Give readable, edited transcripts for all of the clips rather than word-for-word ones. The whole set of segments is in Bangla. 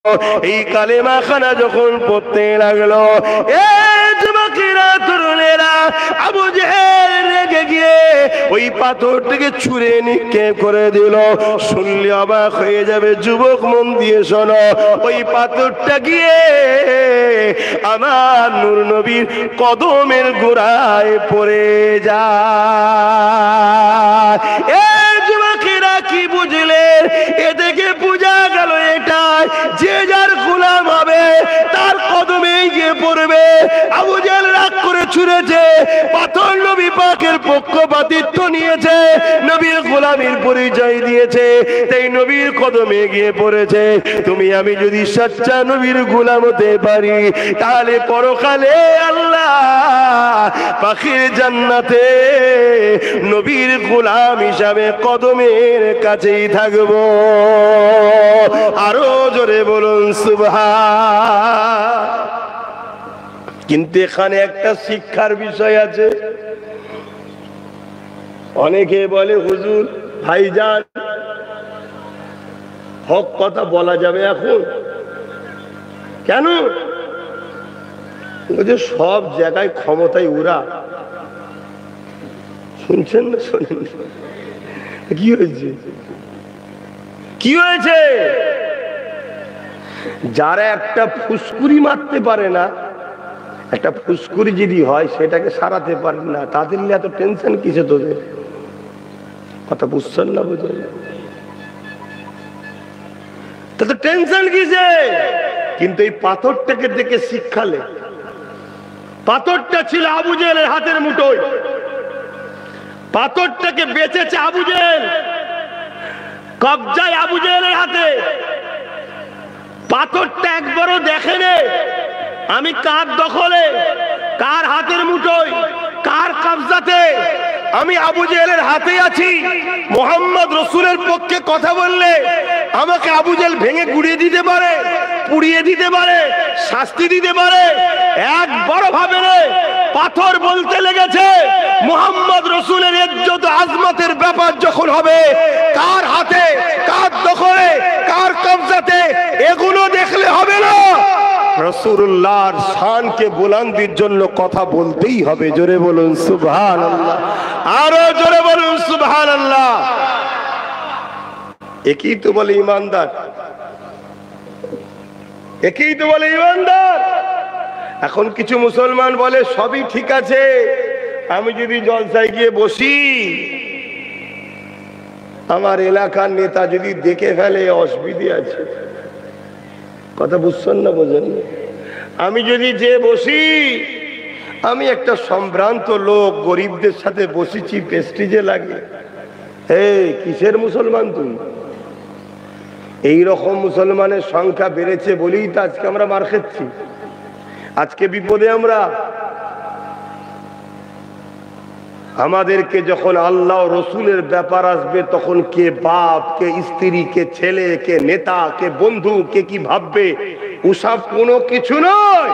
এই কালেমা খানা যখন পড়তে লাগলো, এ যুবকেরা তরুণেরা, আবু জেহেল রেগে গিয়ে ওই পাথরটাকে ছুঁড়ে নিক্ষেপ করে দিল। শুনলে অবাক হয়ে যাবে যুবক, মন দিয়ে শোনো। ওই পাথরটা গিয়ে আমার নূর নবীর কদমের গোড়ায় পড়ে যায়। এ যুবকেরা কি বুঝলেন? এ থেকে বোঝা গেল এটাই, যে যার গোলাম হবে তার কদমে গিয়ে পড়বে। আবু জেহেল রাগ করে ছুঁড়েছে পাথর, নবী পাকের পক্ষপাতিত্ব নিয়েছে, নবীর গোলামের পরিচয় দিয়েছে, তাই নবীর কদমে গিয়ে পড়েছে। তুমি আমি যদি সচ্চা নবীর গোলাম হতে পারি, তাহলে পরকালে আল্লাহ পাখির জান্নাতে নবীর গোলাম হিসাবে কদমের কাছেই থাকবো। আরো জোরে বলুন সুবহান। কিন্তু এখানে একটা শিক্ষার বিষয় আছে। অনেকে বলে হুজুর ভাইজান, হক কথা বলা যাবে এখন? কেন? সব জায়গায় ক্ষমতায় উরা। শুনছেন না? শোনেন? কি হয়েছে? কি হয়েছে? যারা একটা ফুসকুরি মারতে পারে না, একটা ফুসকুরি যদি হয় সেটাকে সারাতে পারে না, তাদের নিয়ে এত টেনশন কিসে তোদের? কথা বুঝছেন না? বুঝলেন? তাদের টেনশন কিসে? কিন্তু এই পাথরটাকে দেখে শিক্ষালে। পাথরটা ছিল আবু জেহেলের হাতের মুঠোয়, পাথরটাকে বেঁচেছে আবু জেহেল, কবজায় আবু জেহেলের হাতে। পাথরটা একবারও দেখেনি আমি কার দখলে, কার হাতের মুঠোয়, কার কবজাতে। আমি আবু জেহেলের হাতে আছি। মোহাম্মদ রসুলের পক্ষে কথা বললে আমাকে আবু জেহেল ভেঙে গুড়িয়ে দিতে পারে, পুড়িয়ে দিতে পারে, শাস্তি দিতে পারে। একবারও ভাবেনি। পাথর বলতে লেগেছে মোহাম্মদ রসুলের ইজ্জত আজমতের ব্যাপার যখন হবে, কার হাতে, কার দখলে, কার কবজাতে, এগুলো দেখলে হবে না। রাসূলুল্লাহর শানকে বুলন্দির জন্য কথা বলতেই হবে। জোরে বলুন সুবহানাল্লাহ, আরো জোরে বলুন সুবহানাল্লাহ। একই তো বলে ইমানদার, একই তো বলে ইমানদার। এখন কিছু মুসলমান বলে সবই ঠিক আছে, আমি যদি জলসায় গিয়ে বসি, আমার এলাকার নেতা যদি দেখে ফেলে অসুবিধে আছে। কথা বুঝছেন না? বোঝেন? আমি যদি যে বসি, আমি একটা সম্ভ্রান্ত লোক, গরিবদের সাথে বসেছি, প্রেস্টিজে লাগে। এই কিসের মুসলমান তুই? এই রকম মুসলমানের সংখ্যা বেড়েছে বলেই তো আজকে আমরা মার খাচ্ছি, আজকে বিপদে আমরা। আমাদেরকে যখন আল্লাহ রসুলের ব্যাপার আসবে, তখন কে বাপ, কে স্ত্রী, কে ছেলে, কে নেতা, কে বন্ধু, কে কি ভাববে, ওসব কোনো কিছু নয়।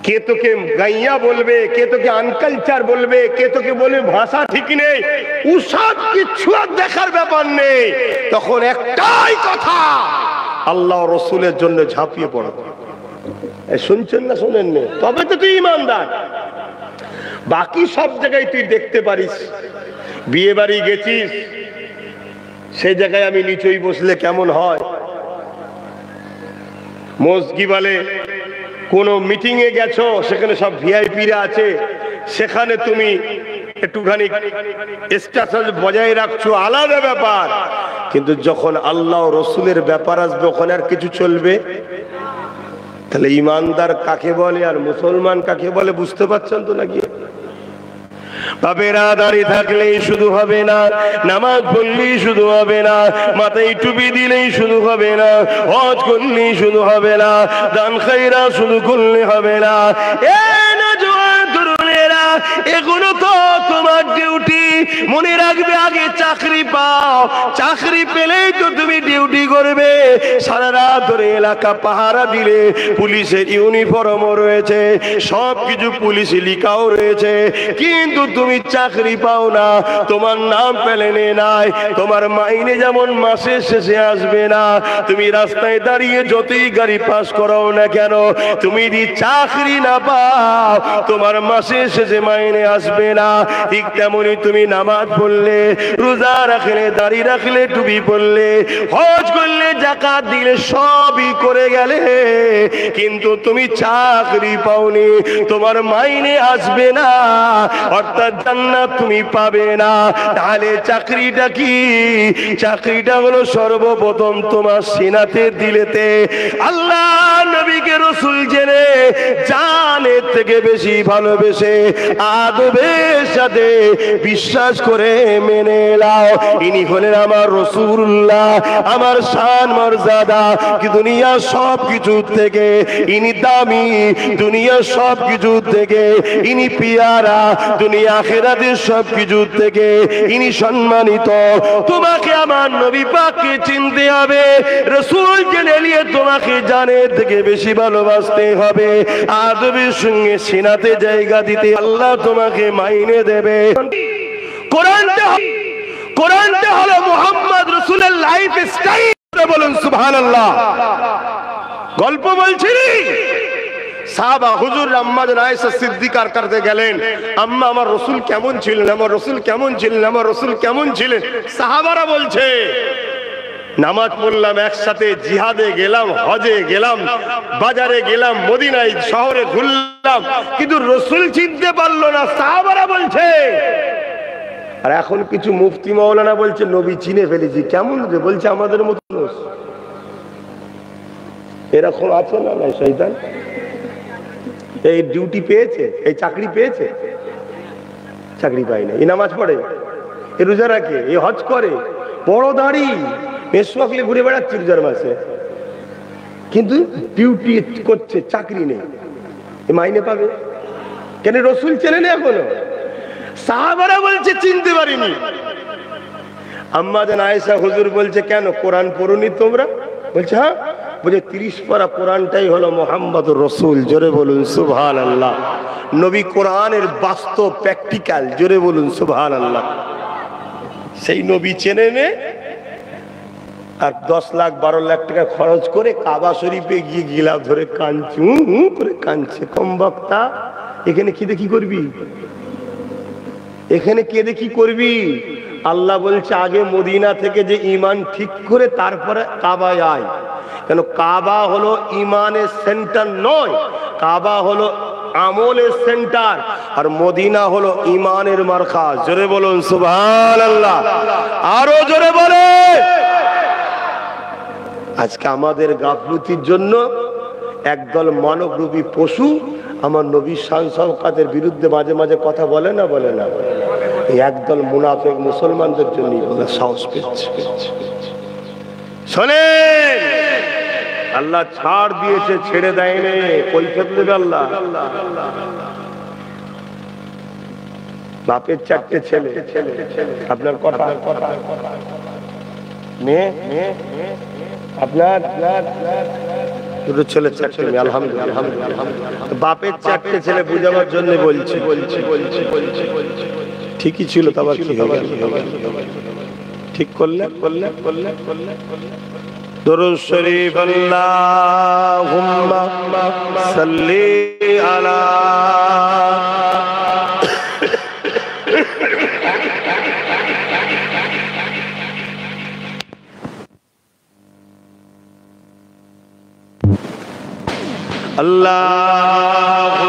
কে তোকে গাইয়া বলবে, কে তোকে আনকালচার বলবে, কে তোকে বলবে ভাষা ঠিক নেই, ওসব কিছু আর দেখার ব্যাপার নেই। তখন একটাই কথা, আল্লাহ রসুলের জন্য ঝাঁপিয়ে পড়ো। শুনছেন না? শোনেন না? তবে তো তুই ইমানদার। বাকি সব জায়গায় তুই দেখতে পারিস। বিয়ে বাড়ি গেছিস, সেই জায়গায় আমি নিচেই বসলে কেমন হয়। মসজিদে কোন মিটিং এ গেছো, সেখানে সব ভিআইপিরা আছে, সেখানে তুমি একটুখানি স্ট্যাটাস বজায় রাখছো, আলাদা ব্যাপার। কিন্তু যখন আল্লাহ রসুলের ব্যাপার আসবে, ওখানে আর কিছু চলবে? তাহলে ইমানদার কাকে বলে আর মুসলমান কাকে বলে বুঝতে পারছেন তো নাকি? বাপেরা দাঁড়িয়ে থাকলেই শুধু হবে না, নামাজ পড়লেই শুধু হবে না, মাথায় টুপি দিলেই শুধু হবে না, হজ করলেই শুধু হবে না, দান খায়রাত শুধু করলে হবে না। এ নওজোয়ান তরুণেরা, এগুলো তো তোমার ডিউটি। মনে রাখবে, আগে চাকরি পাও, চাকরি পেলেই তো তুমি ডিউটি করবে। সারা রাত ধরে এলাকা পাহারা দিলে, পুলিশের ইউনিফর্মও রয়েছে, সবকিছু পুলিশ লিখাও রয়েছে, কিন্তু তুমি চাকরি পাও না, তোমার নাম প্লেনে নাই, তোমার মাইনে যেমন মাসের শেষে আসবে না, তুমি রাস্তায় দাঁড়িয়ে যতই গাড়ি পাস করাও না কেন, তুমি যদি চাকরি না পাও তোমার মাসের শেষে মাইনে আসবে না। ঠিক তেমনি তুমি নামাজ পড়লে, রোজা রাখলে, দাড়ি রাখলে, টুপি পড়লে, হজ করলে, যাকাত দিলে, সবই করে গেলে, কিন্তু তুমি চাকরি পাওনি, তোমার মাইনে আসবে না, অর্থাৎ জান্নাত তুমি পাবে না। তাহলে চাকরিটা কি? চাকরিটা হলো সর্বপ্রথম তোমার সিনাতে দিলেতে আল্লাহ নবীকে রসুল জেনে জানের থেকে বেশি ভালোবেসে আদবের সাথে বিশ্বাস করে মেনে নাও, ইনি হলেন আমার রাসূলুল্লাহ, আমার শান মর্যাদা কি দুনিয়ার সব কিছু থেকে ইনি দামি, দুনিয়ার সব কিছু থেকে ইনি পিয়ারা, দুনিয়া আখিরাতের সব কিছু থেকে ইনি সম্মানিত। তোমাকে আমার নবী পাককে চিনতে হবে, রাসূল জেনে নিয়ে তোমাকে জানের থেকে বেশি ভালোবাসতে হবে, আদবের সঙ্গে সিনাতে জায়গা দিতে আল্লাহ তোমাকে মাইনে দেবে। কোরআনটা হলো মুহাম্মদ রাসূলের লাইফ স্টাইল। বলুন সুবহানাল্লাহ। গল্প বলছি, সাহাবা হুজুর আম্মা জান আয়েশা সিদ্দিকার করতে গেলেন, আম্মা আমার রাসূল কেমন ছিলেন, আমার রাসূল কেমন ছিলেন, আমার রাসূল কেমন ছিলেন। সাহাবারা বলছে, নামাজ পড়লাম একসাথে, জিহাদে গেলাম, হজে গেলাম, বাজারে গেলাম, মদিনায় শহরে ঘুরলাম, কিন্তু রাসূল চিনতে পারলো না। সাহাবারা বলছে, আর এখন কিছু মুফতি মাওলানা বলছে নবী চিনে ফেলেছি। কেমন রে? বলছে আমাদের মতো এরকম আছে না? না শয়তান এই ডিউটি পেয়েছে, এই চাকরি পেয়েছে, চাকরি পায় না। এই নামাজ পড়ে, এই রোজা রাখে, এই হজ করে, বড় দাড়ি মেসওয়াকলে ঘুরে বেড়াচ্ছে রোজার মাসে, কিন্তু ডিউটি করছে, চাকরি নেই, এই মাইনে পাবে কেন? রাসূল চেনে না এখনো। সাহাবারা বলছে চিনতে পারিনি। আম্মা জান আয়েশা হুজুর বলছে, কেন কোরআন পড়ুনি তোমরা? বলছে হ্যাঁ। বলছে 30 পারা কোরআনটাই হলো মুহাম্মদুর রাসূল। জোরে বলুন সুবহানাল্লাহ। নবী কোরআনের বাস্তব প্র্যাকটিক্যাল। জোরে বলুন সুবহানাল্লাহ। সেই নবী চেনে নে, আর 10 লাখ 12 লাখ টাকা খরচ করে কাবা শরীফে গিয়ে গিলাফ ধরে কাঁদছে, করে কাঁদছে। কম বক্তা, এখানে কি দেখি করবি? এখানে কেঁদে কি করবি? আল্লাহ বলছে আগে মদিনা থেকে যে ঈমান ঠিক করে তারপরে কাবায় আয়। কেন? কাবা হলো ঈমানের সেন্টার নয়, কাবা হলো আমলের সেন্টার, আর মদিনা হলো ঈমানের মারকাজ। জোরে বলুন সুবহানাল্লাহ। আরো জোরে বলে। আজকে আমাদের গাফলতির জন্য একদল মানবরূপী পশু আমার নবীর শান শওকতের বিরুদ্ধে মাঝে মাঝে কথা বলে না, বলে না? এই একদল মুনাফিক মুসলমানদের জন্য সাহস পেয়েছে। শোনেন, আল্লাহ ছাড় দিয়েছে, ছেড়ে দেয়নি, কৈফিয়ত দেবে আল্লাহ। বাপের 4টে ছেলে, আপনার কথা মেয়ে, আপনার দুটো ছেলে, 4টে মেয়ে। আলহামদুলিল্লাহ। বাপের 4টে ছেলে বুঝাবার জন্য বলছি, ঠিকই ছিল, তবে কি হবে? ঠিক করলে দরুদ শরীফ আল্লাহুম্মা সাল্লি আলা আল্লাহুম্মা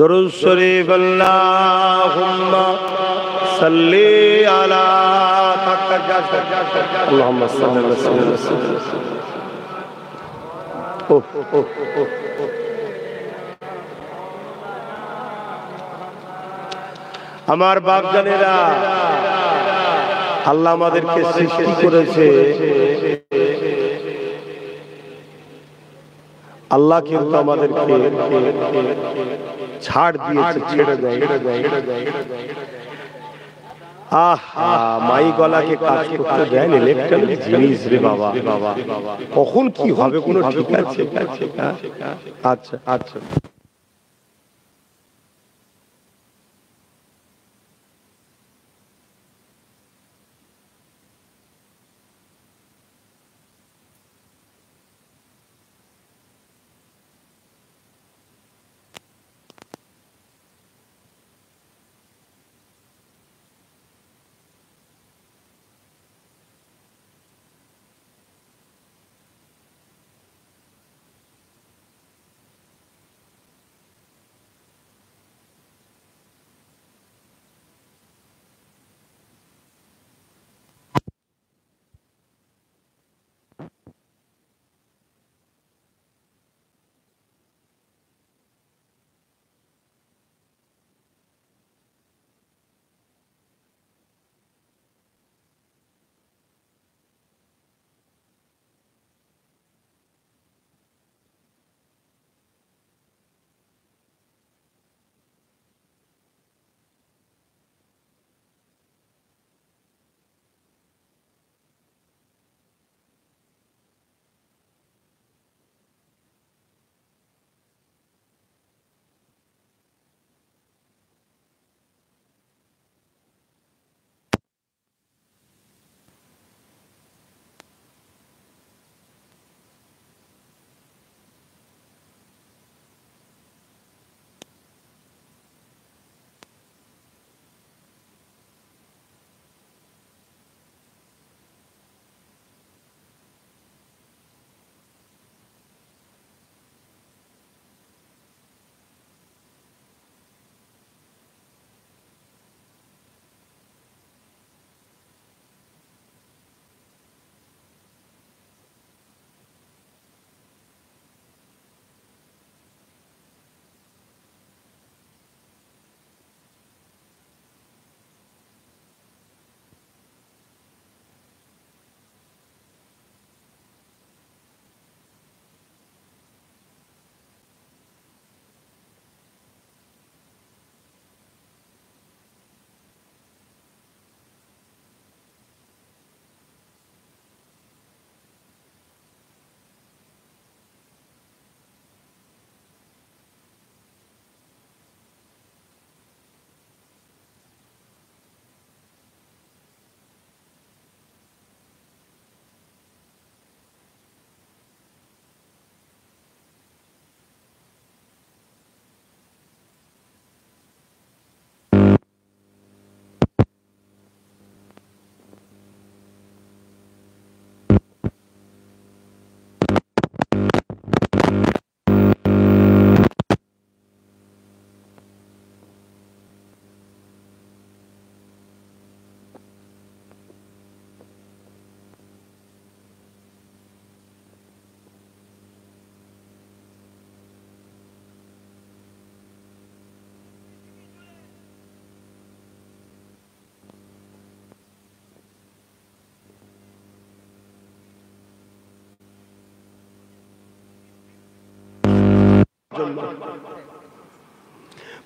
দরুদ শরীফ আল্লাহুম্মা সাল্লি আলা আল্লাহুম্মা সাল্লি আলা সাইয়্যিদিনা। আমার বাপ জানেরা, আল্লাহ আমাদেরকে সৃষ্টি করেছে, আল্লাহ কিন্তু আমাদেরকে ছাড় দিয়েছে, ছেড়ে দেয়। মাই গলাকে কাজ করতে দেয় ইলেকট্রনিক জিনিস রে বাবা, কখন কি হবে কোনো ঠিক আছে? আচ্ছা আচ্ছা।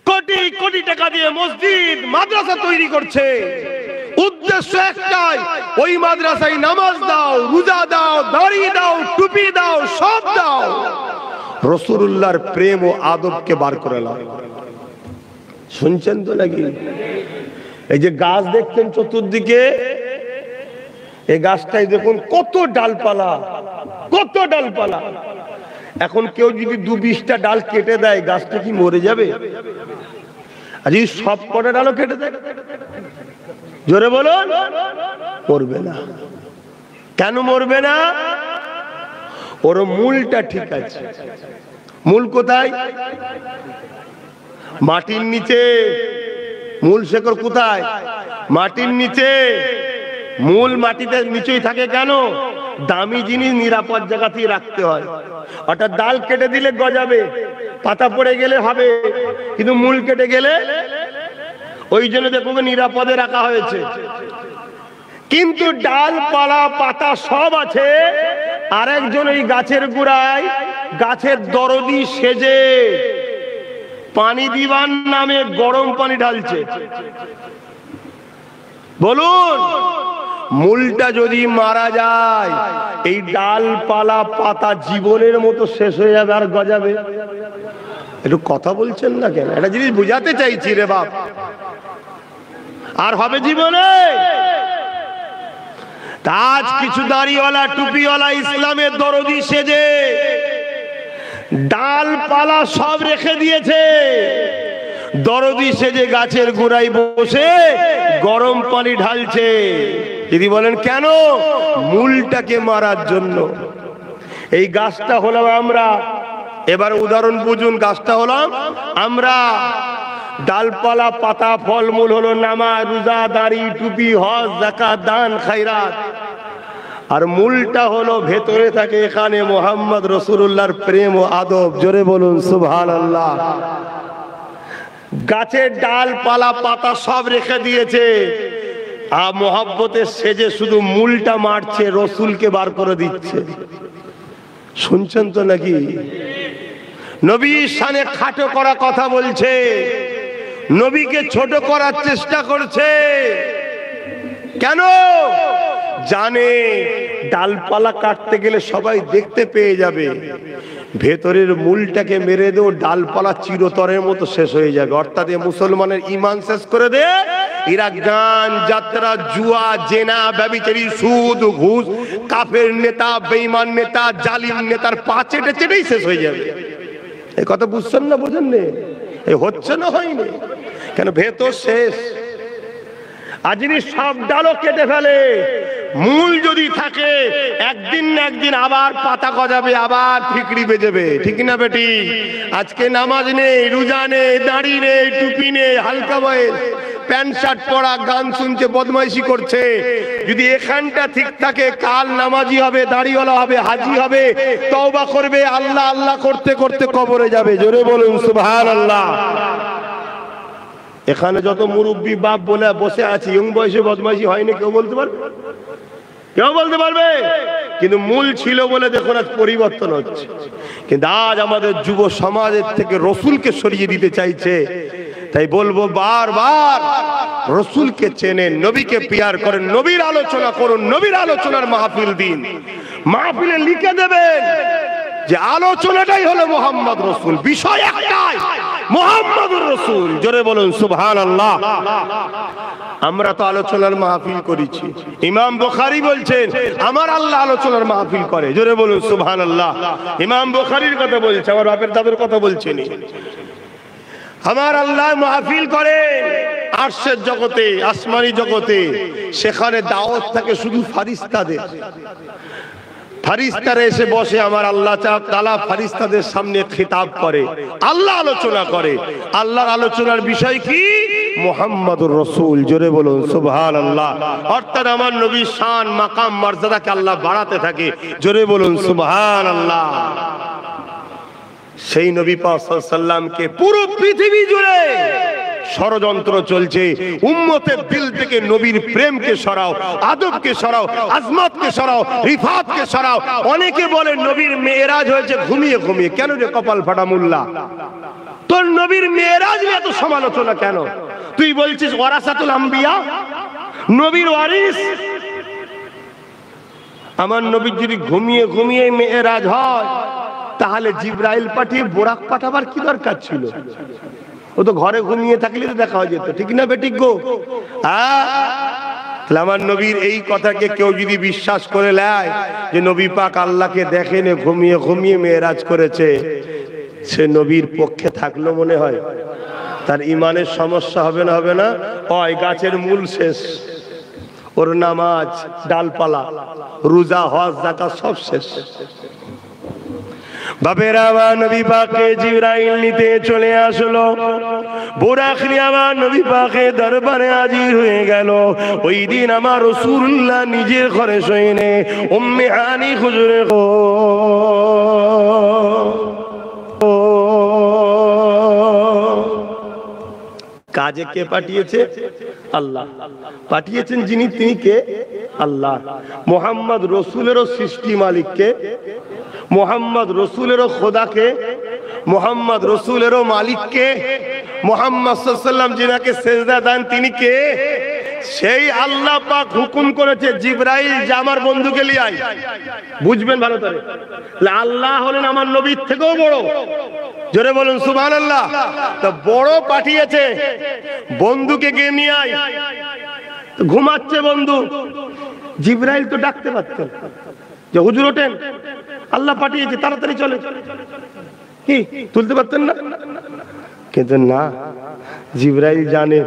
কোটি কোটি টাকা দিয়ে মসজিদ মাদ্রাসা তৈরি করছে, উদ্দেশ্য একটাই, ওই মাদ্রাসায় নামাজ দাও, রোজা দাও, দাড়ি দাও, টুপি দাও, সব দাও, রাসূলুল্লাহর প্রেম ও আদবকে বার করে নাও। শুনছেন তো নাকি? এই যে গাছ দেখছেন চতুর্দিকে, এই গাছটাই দেখুন কত ডালপালা, কত ডালপালা। এখন কেউ যদি ২-২০টা ডাল কেটে দেয়, গাছটা কি মরে যাবে? আর যদি সব কটা ডালও কেটে দেয়, জোরে বলুন, মরবে না। কেন মরবে না? ওর মূলটা ঠিক আছে। মূল কোথায়? মাটির নিচে। মূল শেকড় কোথায়? মাটির নিচে। মূল মাটিতে নিচেই থাকে কেন? দামি জিনিস নিরাপদ জায়গাতেই রাখতে হয়। অর্থাৎ ডাল কেটে দিলে গজাবে, পাতা পড়ে গেলে হবে, কিন্তু মূল কেটে গেলে, ওই জন্য দেখবে নিরাপদে রাখা হয়েছে। কিন্তু ডালপালা পাতা সব আছে, আরেকজন এই গাছের গোড়ায় গাছের দরদি সেজে পানি দিবার নামে গরম পানি ঢালছে। বলুন, মূলটা যদি মারা যায়, এই ডালপালা পাতা জীবনের মতো শেষ হয়ে যাবে আর গজাবে? একটু কথা বলছেন না কেন? একটা জিনিস বুঝাতে চাইছি রে বাপ। আর হবে জীবনে? আজ কিছু দাড়িওয়ালা টুপিওয়ালা ইসলামের দরদি সেজে ডালপালা সব রেখে দিয়েছে, দরদি সেজে গাছের গোড়ায় বসে গরম পানি ঢালছে। যদি বলেন কেন? মূলটাকে মারার জন্য। এই গাছটা হলাম আমরা। এবার উদাহরণ বুঝুন, গাছটা হলাম আমরা। ডালপালা পাতা ফলমূল হলো নামাজ, রোজা, দাড়ি, টুপি, হজ, যাকাত, দান, খায়রাত। আর মূলটা হলো ভেতরে থাকে এখানে মুহাম্মদ রাসূলুল্লাহর প্রেম ও আদব। জোরে বলুন সুবহানাল্লাহ। গাছের ডালপালা পাতা সব রেখে দিয়েছে, আর মোহাব্বতের সেজে শুধু মূলটা মারছে, রসুলকে বার করে দিচ্ছে। শুনছেন তো নাকি? নবীর শানে খাটো করা কথা বলছে, নবীকে ছোট করার চেষ্টা করছে। কেন? জানে ডালপালা কাটতে গেলে সবাই দেখতে পেয়ে যাবে, ভেতরের মূলটাকে মেরে দেও, ডালপালা চিরতরের মতো শেষ হয়ে যাবে। অর্থাৎ মুসলমানের ইমান শেষ করে দে, এরা গান, যাত্রা, জুয়া, জেনা, ব্যভিচারী, সুদ, ঘুষ, কাফের নেতা, বেঈমান নেতা, জালিম নেতার পা চেটে চেটেই শেষ হয়ে যাবে। এই কথা বুঝছেন না? বোঝেন না? এই হচ্ছে না হয়নি কেন? ভেতর শেষ। আজ সব ডালও কেটে ফেলে, মূল যদি থাকে একদিন না একদিন আবার পাতা গজাবে, আবার ফিকড়ি বেজেবে। ঠিক না বেটি? আজকে নামাজ নেই, রোজা নেই, দাড়ি নেই, টুপি নেই, হালকা বয়স, প্যান্ট শার্ট পরা, গান শুনছে, বদমাইশি করছে। যদি এখানটা ঠিক থাকে, কাল নামাজি হবে, দাড়িওয়ালা হবে, হাজি হবে, তওবা করবে, আল্লাহ আল্লাহ করতে করতে কবরে যাবে। জোরে বলুন সুবহানাল্লাহ। এখানে যত মুরব্বী বাপ বলে বসে আছি, ইয়ং বয়সে বদমাইশি হয়নি, কেউ বলতে পারবে? কেউ বলতে পারবে? কিন্তু মূল ছিল বলে দেখুন আজ পরিবর্তন হচ্ছে। কিন্তু আজ আমাদের যুব সমাজের থেকে রসুলকে সরিয়ে দিতে চাইছে। তাই বলবো বারবার, রসুলকে চেনেন, নবীকে পিয়ার করেন, নবীর আলোচনা করুন, নবীর আলোচনার মাহফিল দিন। মাহফিলে লিখে দেবেন যে আলোচনাটাই হলো মোহাম্মদ রসুল, বিষয় একটাই, মোহাম্মদুর রসুল। জোরে বলুন সুবহানাল্লাহ। আমরা তো আলোচনার মাহফিল করেছি। ইমাম বুখারী বলছেন আমার আল্লাহ আলোচনার মাহফিল করে। জোরে বলুন সুবহানাল্লাহ। ইমাম বুখারীর কথা বলছে, আমার বাপের দাদুর কথা বলছেন। আমার আল্লাহ মাহফিল করে আরশের জগতে, আসমানি জগতে। সেখানে দাওয়াত থাকে শুধু ফারিস্তাদের। ফারিস্তারা এসে বসে, আমার আল্লাহ তাআলা ফারিস্তাদের সামনে খিতাব করে, আল্লাহ আলোচনা করে। আল্লাহর আলোচনার বিষয় কি? মুহাম্মাদুর রাসূল। জোরে বলুন সুবহানাল্লাহ। অর্থাৎ আমার নবীর শান, মাকাম, মর্যাদাকে আল্লাহ বাড়াতে থাকে। জোরে বলুন সুবহানাল্লাহ। সেই নবী পাক সাল্লাল্লাহু আলাইহি সাল্লামকে পুরো পৃথিবী জুড়ে ষড়যন্ত্র চলছে, উম্মতের দিল থেকে নবীর প্রেমকে সরাও, আদবকে সরাও, আজমতকে সরাও, রিফাতকে সরাও। অনেকে বলে নবীর মেরাজ হয়েছে ঘুমিয়ে ঘুমিয়ে। কেন রে কপাল ফাটা মোল্লা, তোর নবীর মেরাজ নিয়ে এত সমালোচনা কেন? তুই বলছিস ওয়ারাসাতুল আম্বিয়া, নবীর ওয়ারিস। আমার নবীর যদি ঘুমিয়ে ঘুমিয়ে মেরাজ হয়, তাহলে জিবরাইল পাঠিয়ে বোরাক পাঠাবার কি দরকার ছিল? ও তো ঘরে ঘুমিয়ে থাকলে তো দেখা হয়ে যেত। ঠিক না বেটিক গো? আমার নবীর এই কথাকে কেউ যদি বিশ্বাস করে নেয় যে নবী পাক আল্লাহকে দেখেন ঘুমিয়ে ঘুমিয়ে মেরাজ করেছে, সে নবীর পক্ষে থাকলো মনে হয়? তার ইমানের সমস্যা হবে না? হবে না? ওই গাছের মূল শেষ, ওর নামাজ, ডালপালা, রোজা, হজ, যাকাত সব শেষ। বাপেরা আমার নবী পাককে জিবরাইল নিতে চলে আসলো। বুরাক নিয়ে আমার নবী পাকের দরবারে হাজির হয়ে গেল। ওই দিন আমার রাসূলুল্লাহ নিজের ঘরে শোয়নি, উম্মে হানি হুজুরে কাজে কে পাঠিয়েছে? আল্লাহ পাঠিয়েছেন। যিনি তিনি কে? আল্লাহ। মুহাম্মদ রাসূলেরও সৃষ্টি মালিক কে? মুহাম্মদ রাসূলেরও খোদা কে? মুহাম্মদ রাসূলেরও মালিক কে? মুহাম্মদ সাল্লাল্লাহু আলাইহি ওয়াসাল্লাম যিনাকে সিজদা দেন তিনি কে? সেই আল্লাহ পাক হুকুম করেছে জিবরাইল যে আমার বন্ধুকে নিয়ে আয়। বুঝবেন ভালো করে, আল্লাহ হলেন আমার নবীর থেকেও বড়। জোরে বলুন সুবহানাল্লাহ। তো বড় পাঠিয়েছে, বন্ধুকে গিয়ে নিয়ে আয়। ঘুমাচ্ছে বন্ধু, জিবরাইল তো ডাকতে পারতেন যে হুজুর ওঠেন, আল্লাহ পাঠিয়েছে তাড়াতাড়ি চলে, কি তুলতে পারতেন না? কিন্তু না, জিবরাইল জানে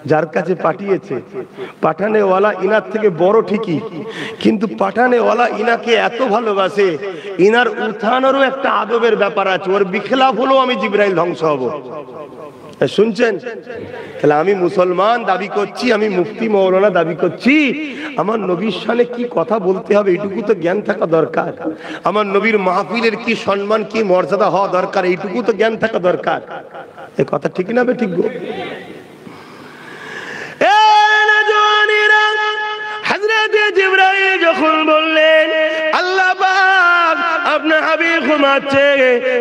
যার কাছে পাঠিয়েছে পাঠানেওয়ালা ইনার থেকে বড় ঠিকই, কিন্তু পাঠানেওয়ালা ইনাকে এত ভালোবাসে, ইনার উঠানোরও একটা আদবের ব্যাপার আছে। ওর বিখলাফ হলো আমি জিবরাইল ধ্বংস হব। শুনছেন? তাহলে আমি মুসলমান দাবি করছি, আমি মুফতি মৌলানা দাবি করছি, আমার নবীর শানে কি কথা বলতে হবে এইটুকু তো জ্ঞান থাকা দরকার। আমার নবীর মাহফিলের কি সম্মান কি মর্যাদা হওয়া দরকার এইটুকু তো জ্ঞান থাকা দরকার। এ কথা ঠিক না বে ঠিক গো? হযরত জিবরাইল যখন বললেন আল্লাহ পাক আপনার হাবিব ঘুমাচ্ছে,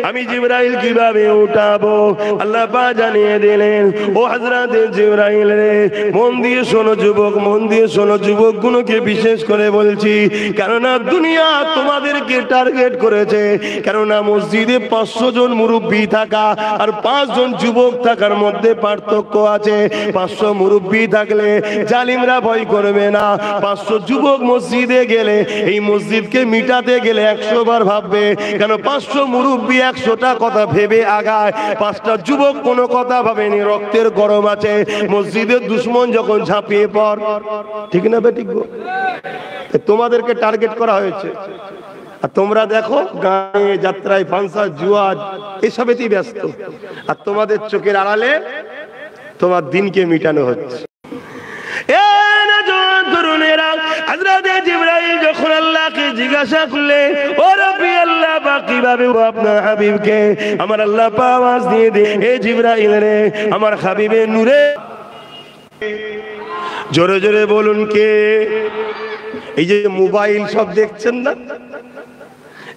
আমি জিবরাইল কিভাবে উঠাবো? আল্লাহ পাক জানিয়ে দিলেন, ও হযরত জিবরাইল রে, মন দিয়ে শোনো যুবক, মন দিয়ে শোনো যুবক গুলোকে বিশেষ করে বলছি, কেননা দুনিয়া তোমাদেরকে টার্গেট করেছে। কেননা মসজিদে 500 জন মুরব্বি থাকা আর 5 জন যুবক থাকার মধ্যে পার্থক্য আছে। 500 মুরব্বি থাকলে জালিমরা ভয় করবে না, 500 যুবক মসজিদে গেলে এই মসজিদকে মিটাতে গেলে 100 বার ভাববে। কেন 500 মুরব্বি 100টা কথা ভেবে আগায়, 5টা যুবক কোনো কথা ভাবেনি, রক্তের গরম আছে। মসজিদের দুশমন যখন ঝাঁপিয়ে পড়, ঠিক না বে ঠিক গো? তোমাদেরকে টার্গেট করা হয়েছে, আর তোমরা দেখো গায়ে যাত্রায় ফাংশন জুয়া এসবেতেই ব্যস্ত, আর তোমাদের চোখের আড়ালে তোমার দিনকে মিটানো হচ্ছে। জিবরাইল যখন আল্লাহকে জিজ্ঞাসা করলে, ও রব্বি আল্লাহ পাক কিভাবে আপনার হাবিবকে আমার আল্লাহ পাক আওয়াজ দিয়ে দে, এ জিবরাইল রে আমার হাবিবের নূরে, জোরে জোরে বলুন কে? এই যে মোবাইল সব দেখছেন না,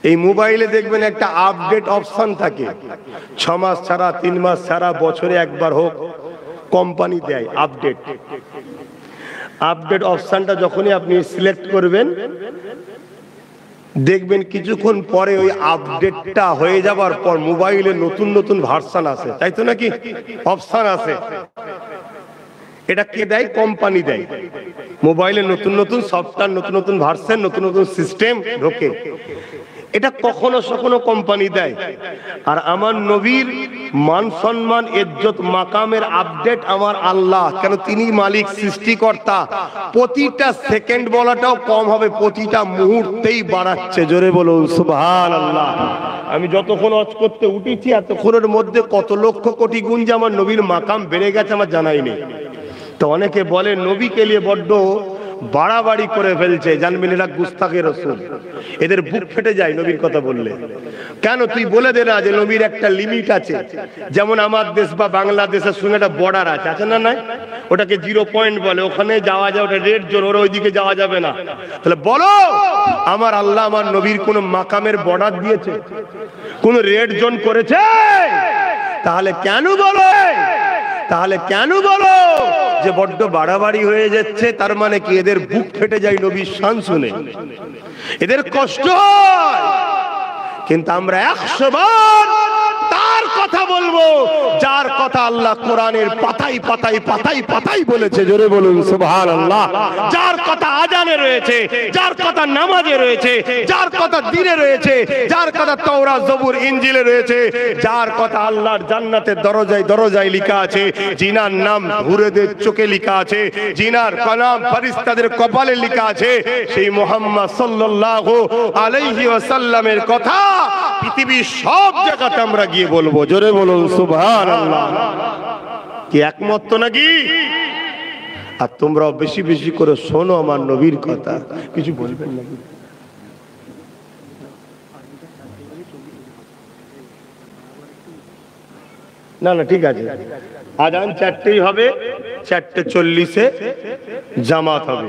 এই মোবাইলে দেখবেন একটা আপডেট অপশন থাকে, 6 মাস ছাড়া 3 মাস ছাড়া বছরে একবার হোক কোম্পানি দেয় আপডেট। আপডেট অপশনটা যখনই আপনি সিলেক্ট করবেন দেখবেন কিছুক্ষণ পরে ওই আপডেটটা হয়ে যাবার পর মোবাইলে নতুন নতুন ভার্সন আসে, তাই তো নাকি? অপশন আছে, এটা কে দেয়? কোম্পানি দেয়। মোবাইলে নতুন নতুন সফটওয়্যার, নতুন নতুন ভার্সন, নতুন নতুন সিস্টেম ঢোকে, এটা কখনো কখনো কোম্পানি দেয়। আর আমার নবীর মান সম্মান ইজ্জত মাকামের আপডেট আমার আল্লাহ, কেন তিনি মালিক সৃষ্টিকর্তা, প্রতিটা সেকেন্ড বলাটাও কম হবে, প্রতিটা মুহূর্তেই বাড়াচ্ছে। জোরে বলুন সুবহানাল্লাহ। আমি যতক্ষণ ওয়াজ করতে উঠেছি এতক্ষণের মধ্যে কত লক্ষ কোটি গুণ যে আমার নবীর মাকাম বেড়ে গেছে আমার জানাই নেই। তো অনেকে বলে নবীকে নিয়ে বড্ড বাড়াবাড়ি করে ফেলছে, জানবেন এরা গুস্তাখে রাসূল, এদের বুক ফেটে যায় নবীর কথা বললে। কেন? তুই বলে দে না যে নবীর একটা লিমিট আছে, যেমন আমার দেশ বা বাংলাদেশের সঙ্গে একটা বর্ডার আছে, আছে না? নাই, ওটাকে 0 পয়েন্ট বলে, ওখানে যাওয়া যায়, ওটা রেড জোন, ওর ওইদিকে যাওয়া যাবে না। তাহলে বলো আমার আল্লাহ আমার নবীর কোন মাকামের বর্ডার দিয়েছে? কোন রেড জোন করেছে? তাহলে কেন বলো, তাহলে কেন বলো যে বড্ড বাড়াবাড়ি হয়ে যাচ্ছে? তার মানে কি এদের বুক ফেটে যায় নবীর শান শুনে, এদের কষ্ট হয়। কিন্তু আমরা 100 বার তার কথা বলবো যার কথা আল্লাহ কোরআনের পাতায় পাতায় পাতায় পাতায় বলেছে। জোরে বলুন সুবহানাল্লাহ। যার কথা আজানে রয়েছে, যার কথা নামাজে রয়েছে, যার কথা দ্বীনে রয়েছে, যার কথা তাওরাত জবুর ইনজিলে রয়েছে, যার কথা আল্লাহর জান্নাতের দরজায় দরজায় লেখা আছে, জিনার নাম হুরেদের চোখে লেখা আছে, জিনার নাম ফেরেশতাদের কপালে লেখা আছে, সেই মুহাম্মদ সাল্লাল্লাহু আলাইহি ওয়াসাল্লামের কথা পৃথিবীর সব জায়গাতে আমরা গিয়ে বলবো। জোরে বলুন সুবহানাল্লাহ। কি একমত তো নাকি? আর তোমরাও বেশি বেশি করে শোনো আমার নবীর কথা। কিছু বলবেন নাকি? না না ঠিক আছে, আজান 4টেই হবে, 4:40-এ জামাত হবে।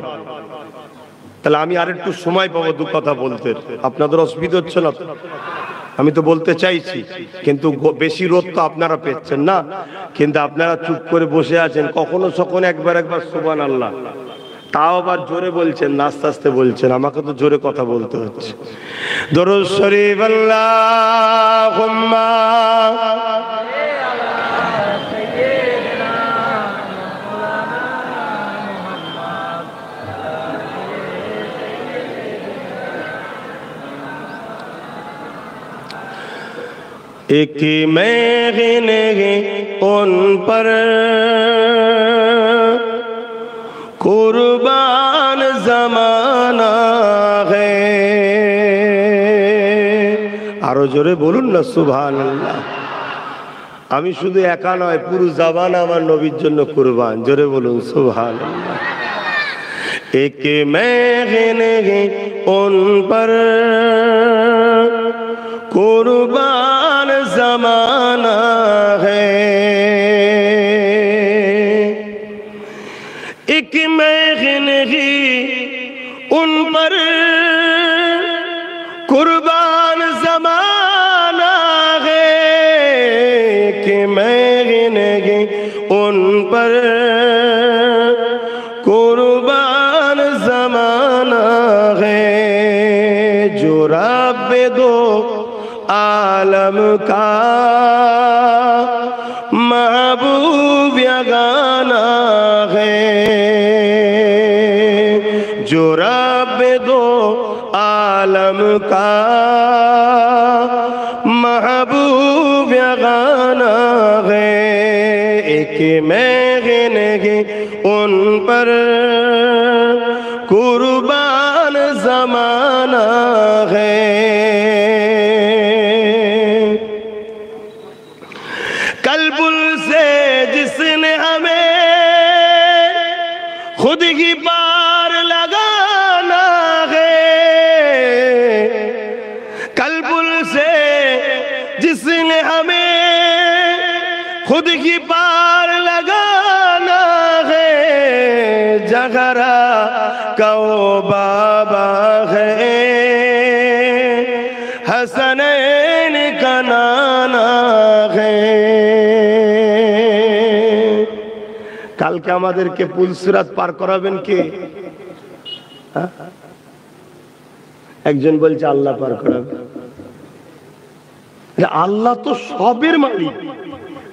তাহলে আমি আর একটু সময় পাবো দু কথা বলতে। আপনাদের অসুবিধা হচ্ছে না? আমি তো বলতে চাইছি, কিন্তু বেশি রোদ তো আপনারা পেচ্ছেন না, কিন্তু আপনারা চুপ করে বসে আছেন। কখনো সখন একবার একবার সুবহানাল্লাহ, তাও আবার জোরে বলছেন না আস্তে আস্তে বলছেন। আমাকে তো জোরে কথা বলতে হচ্ছে। দরুদ শরীফ আল্লাহুম্মা एक महने उन पर कुर्बान जमाना है। आरो जोरे बोलुन ना सुबहानाल्लाह। आमी शुधु एका नय, पुरो जमाना आमार नबीर जन्य कुरबान। जोरे बोलुन सुबहानाल्लाह। एक महने उन पर कुर्बान जमाना है, एक महनगी उन पर कुर्बान जमाना है, एक महनगी उन पर कुर्बान जमाना है। जो रब दो आलम का महबूब यगाना है, जो रब दो आलम का महबूब यगाना है। एक महनगी उन पर कुर्बान जमाना है। कल्बुल से जिसने हमें खुद ही पार लगाना है, कल्बुल से जिसने हमें खुद ही पार लगाना है। जगरा कहो बाबा है, हसनैन का नाना है। কালকে আমাদেরকে পুলসিরাত পার করাবেন কে? একজন বলছে আল্লাহ পার করাবে। আল্লাহ তো সবের মালিক,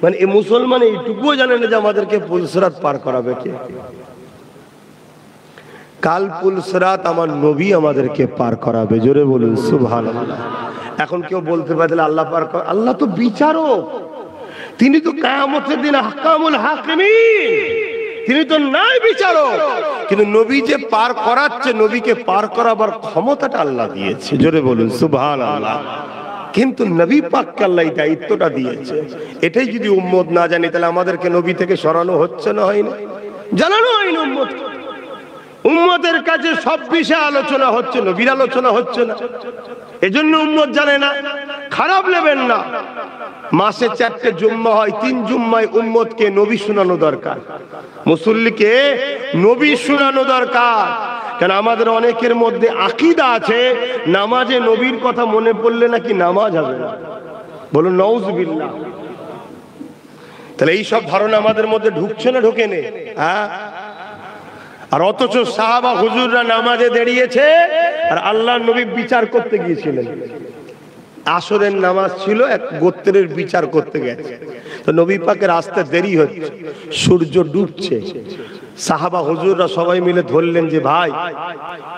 মানে এই মুসলমান এইটুকুও জানে না যে আমাদেরকে পুলসিরাত পার করাবে কে। কাল পুলসিরাত আমার নবী আমাদেরকে পার করাবে। জোরে বলুন সুবহানাল্লাহ। এখন কেউ বলতে পারে আল্লাহ পার কর, আল্লাহ তো বিচারক, তিনি তো কিয়ামতের দিন আহকামুল হাকিমিন, তিনি তো ন্যায় বিচারক। কিন্তু নবী যে পার করাচ্ছে, নবীকে পার করাবার ক্ষমতাটা আল্লাহ দিয়েছে। জোরে বলুন সুবহানাল্লাহ। কিন্তু নবী পাককে আল্লাহ এই দায়িত্বটা দিয়েছে। এটাই যদি উম্মত না জানি, তাহলে আমাদেরকে নবী থেকে সরানো হচ্ছে না, হয় না? জানানো হয় না উম্মতকে। উম্মতের কাছে সব বিষয়ে আলোচনা হচ্ছে, নবীর আলোচনা হচ্ছে না। এজন্য উম্মত জানে না। খারাপ নেবেন না। মাসে 4টে জুম্মা হয়, 3 জুম্মায় উম্মতকে নবী শোনানো দরকার, মুসল্লিকে নবী শোনানো দরকার। কেন আমাদের অনেকের মধ্যে আকীদা আছে নামাজে নবীর কথা মনে পড়লে নাকি নামাজ হবে না। বলুন নাউজুবিল্লাহ। তাহলে এই সব ধারণা আমাদের মধ্যে ঢুকছে না, ঢোকে না? হ্যাঁ। আর অথচ সাহাবা হুজুররা নামাজে দাঁড়িয়েছে আর আল্লাহর নবী বিচার করতে গিয়েছিলেন। আসরের নামাজ ছিল, এক গোত্রের বিচার করতে গেছে। তো নবী পাকের আসতে দেরি হচ্ছে, সূর্য ডুবছে। সাহাবা হুজুররা সবাই মিলে ধরলেন যে ভাই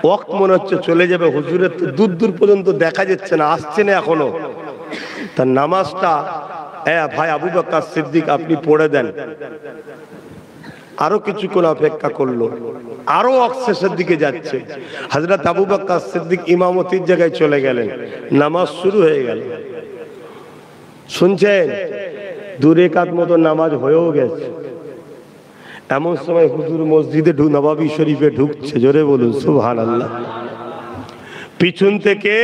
ওয়াক্ত মনে হচ্ছে চলে যাবে, হুজুরের তো দূর দূর পর্যন্ত দেখা যাচ্ছে না, আসছে না এখনো। তার নামাজটা ভাই আবু বকর সিদ্দিক আপনি পড়ে দেন। আরো কিছুক্ষণ অপেক্ষা করলো, আরো শেষের দিকে যাচ্ছে। হযরত আবু বকর সিদ্দিক ইমামতির জায়গায় চলে গেলেন, নামাজ শুরু হয়ে গেল। শুনছেন, 2 রাকাত মতো নামাজ হয়েও গেছে। এমন সময় হুজুর মসজিদে নববী শরীফে ঢুকছে, জোরে বলুন সুবহানাল্লাহ। পিছন থেকে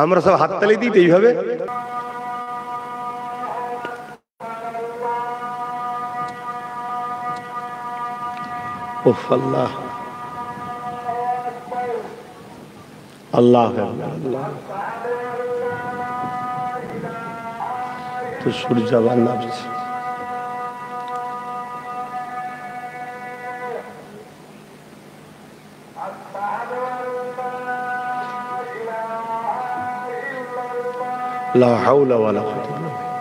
আমরা সব হাততালি দিই এইভাবে, ওহ আল্লাহ আল্লাহ আল্লাহ। তো সূর্য আবার নামছে। লা হাওলা ওয়ালা কুওয়াতা ইল্লা বিল্লাহ।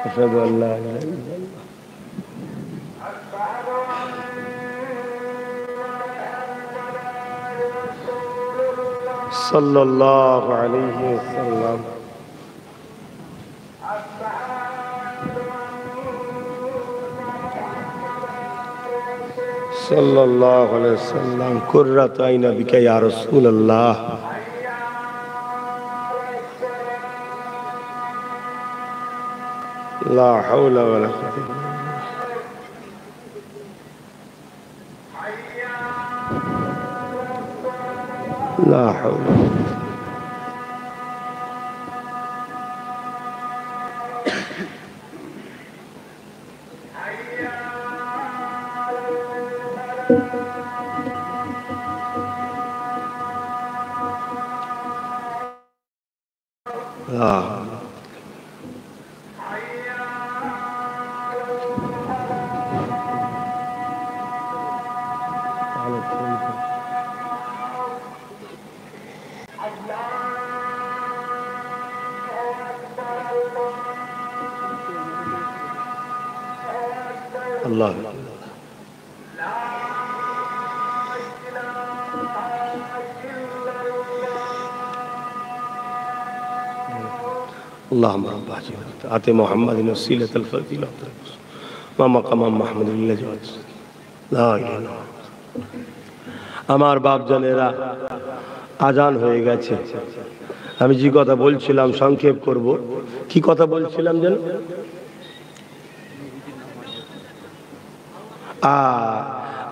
আশহাদু আল্লা ইলাহা ইল্লাল্লাহ। সাল্লাল্লাহু আলাইহি ওয়াসাল্লাম। সাল্লাল্লাহু আলাইহি ওয়াসাল্লাম। কুররাতু আইনা বিকা ইয়া রাসূলুল্লাহ। লা হাওলা ওয়ালা কুওয়াতা ইল্লা বিল্লাহ। লা হাওলা। আল্লাহ اللهم رب آت محمد وسيلة الفضيلة ومقام محمود الذي لا إله إلا هو। আমার বাপ জানেরা, আজান হয়ে গেছে। আমি যে কথা বলছিলাম সংক্ষেপ করব। কি কথা বলছিলাম যেন?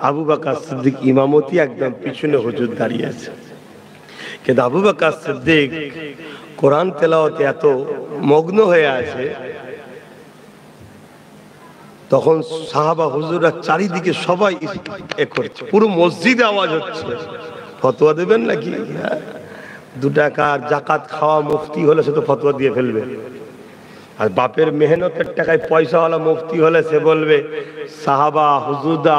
আবু বকর সিদ্দিক ইমামতি, একদম পিছনে হুজুর দাঁড়িয়ে আছে। কিন্তু আবু বকর সিদ্দিক কোরআন তেলাওয়াতে এত মগ্ন হয়ে আছে, তখন সাহাবা হুজুররা চারিদিকে সবাই এ করছে, পুরো মসজিদে আওয়াজ হচ্ছে। ফতোয়া দেবেন নাকি? 2 টাকার জাকাত খাওয়া মুফতি হলে সে তো ফতোয়া দিয়ে ফেলবে, আর বাপের মেহনতের টাকায় পয়সাওয়ালা মুফতি হলে সে বলবে সাহাবা হুজুরদা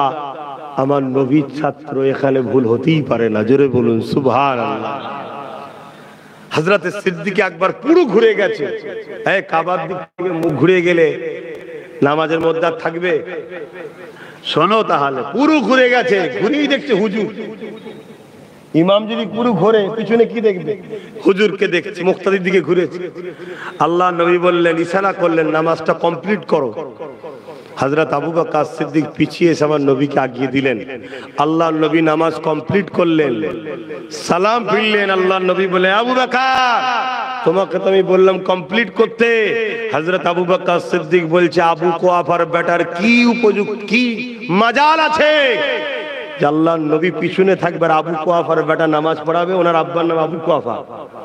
আমার নবীর ছাত্র, এখানে ভুল হতেই পারে না। জোরে বলুন সুবহানাল্লাহ। হযরত সিদ্দিক আকবর পুরো ঘুরে গেছে। কাবার দিক থেকে মুখ ঘুরে গেলে নামাজের মধ্যে আর থাকবে? শোনো তাহলে, পুরো ঘুরে গেছে, ঘুরেই দেখছে হুজুর। ইমাম যদি পুরো ঘুরে, পিছনে কি দেখবে? হুজুরকে দেখছে, মুক্তাদির দিকে ঘুরেছে। আল্লাহ নবী বললেন, ইশারা করলেন নামাজটা কমপ্লিট করো। হযরত আবু বকর সিদ্দিক পিছিয়ে এসে আমার নবীকে আগিয়ে দিলেন। আল্লাহ নবী নামাজ কমপ্লিট করলেন, সালাম ফিরলেন। আল্লাহ নবী বলে, আবু বকর তোমাকে তো আমি বললাম কমপ্লিট করতে। হযরত আবু বকর সিদ্দিক বলছে, আবু কুয়াফার বেটার কি উপযুক্ত, কি মাজাল আছে যে আল্লাহর নবী পিছনে থাকবে, আবু কুয়াফার বেটা নামাজ পড়াবে। ওনার আব্বার নাম আবু কুয়াফা,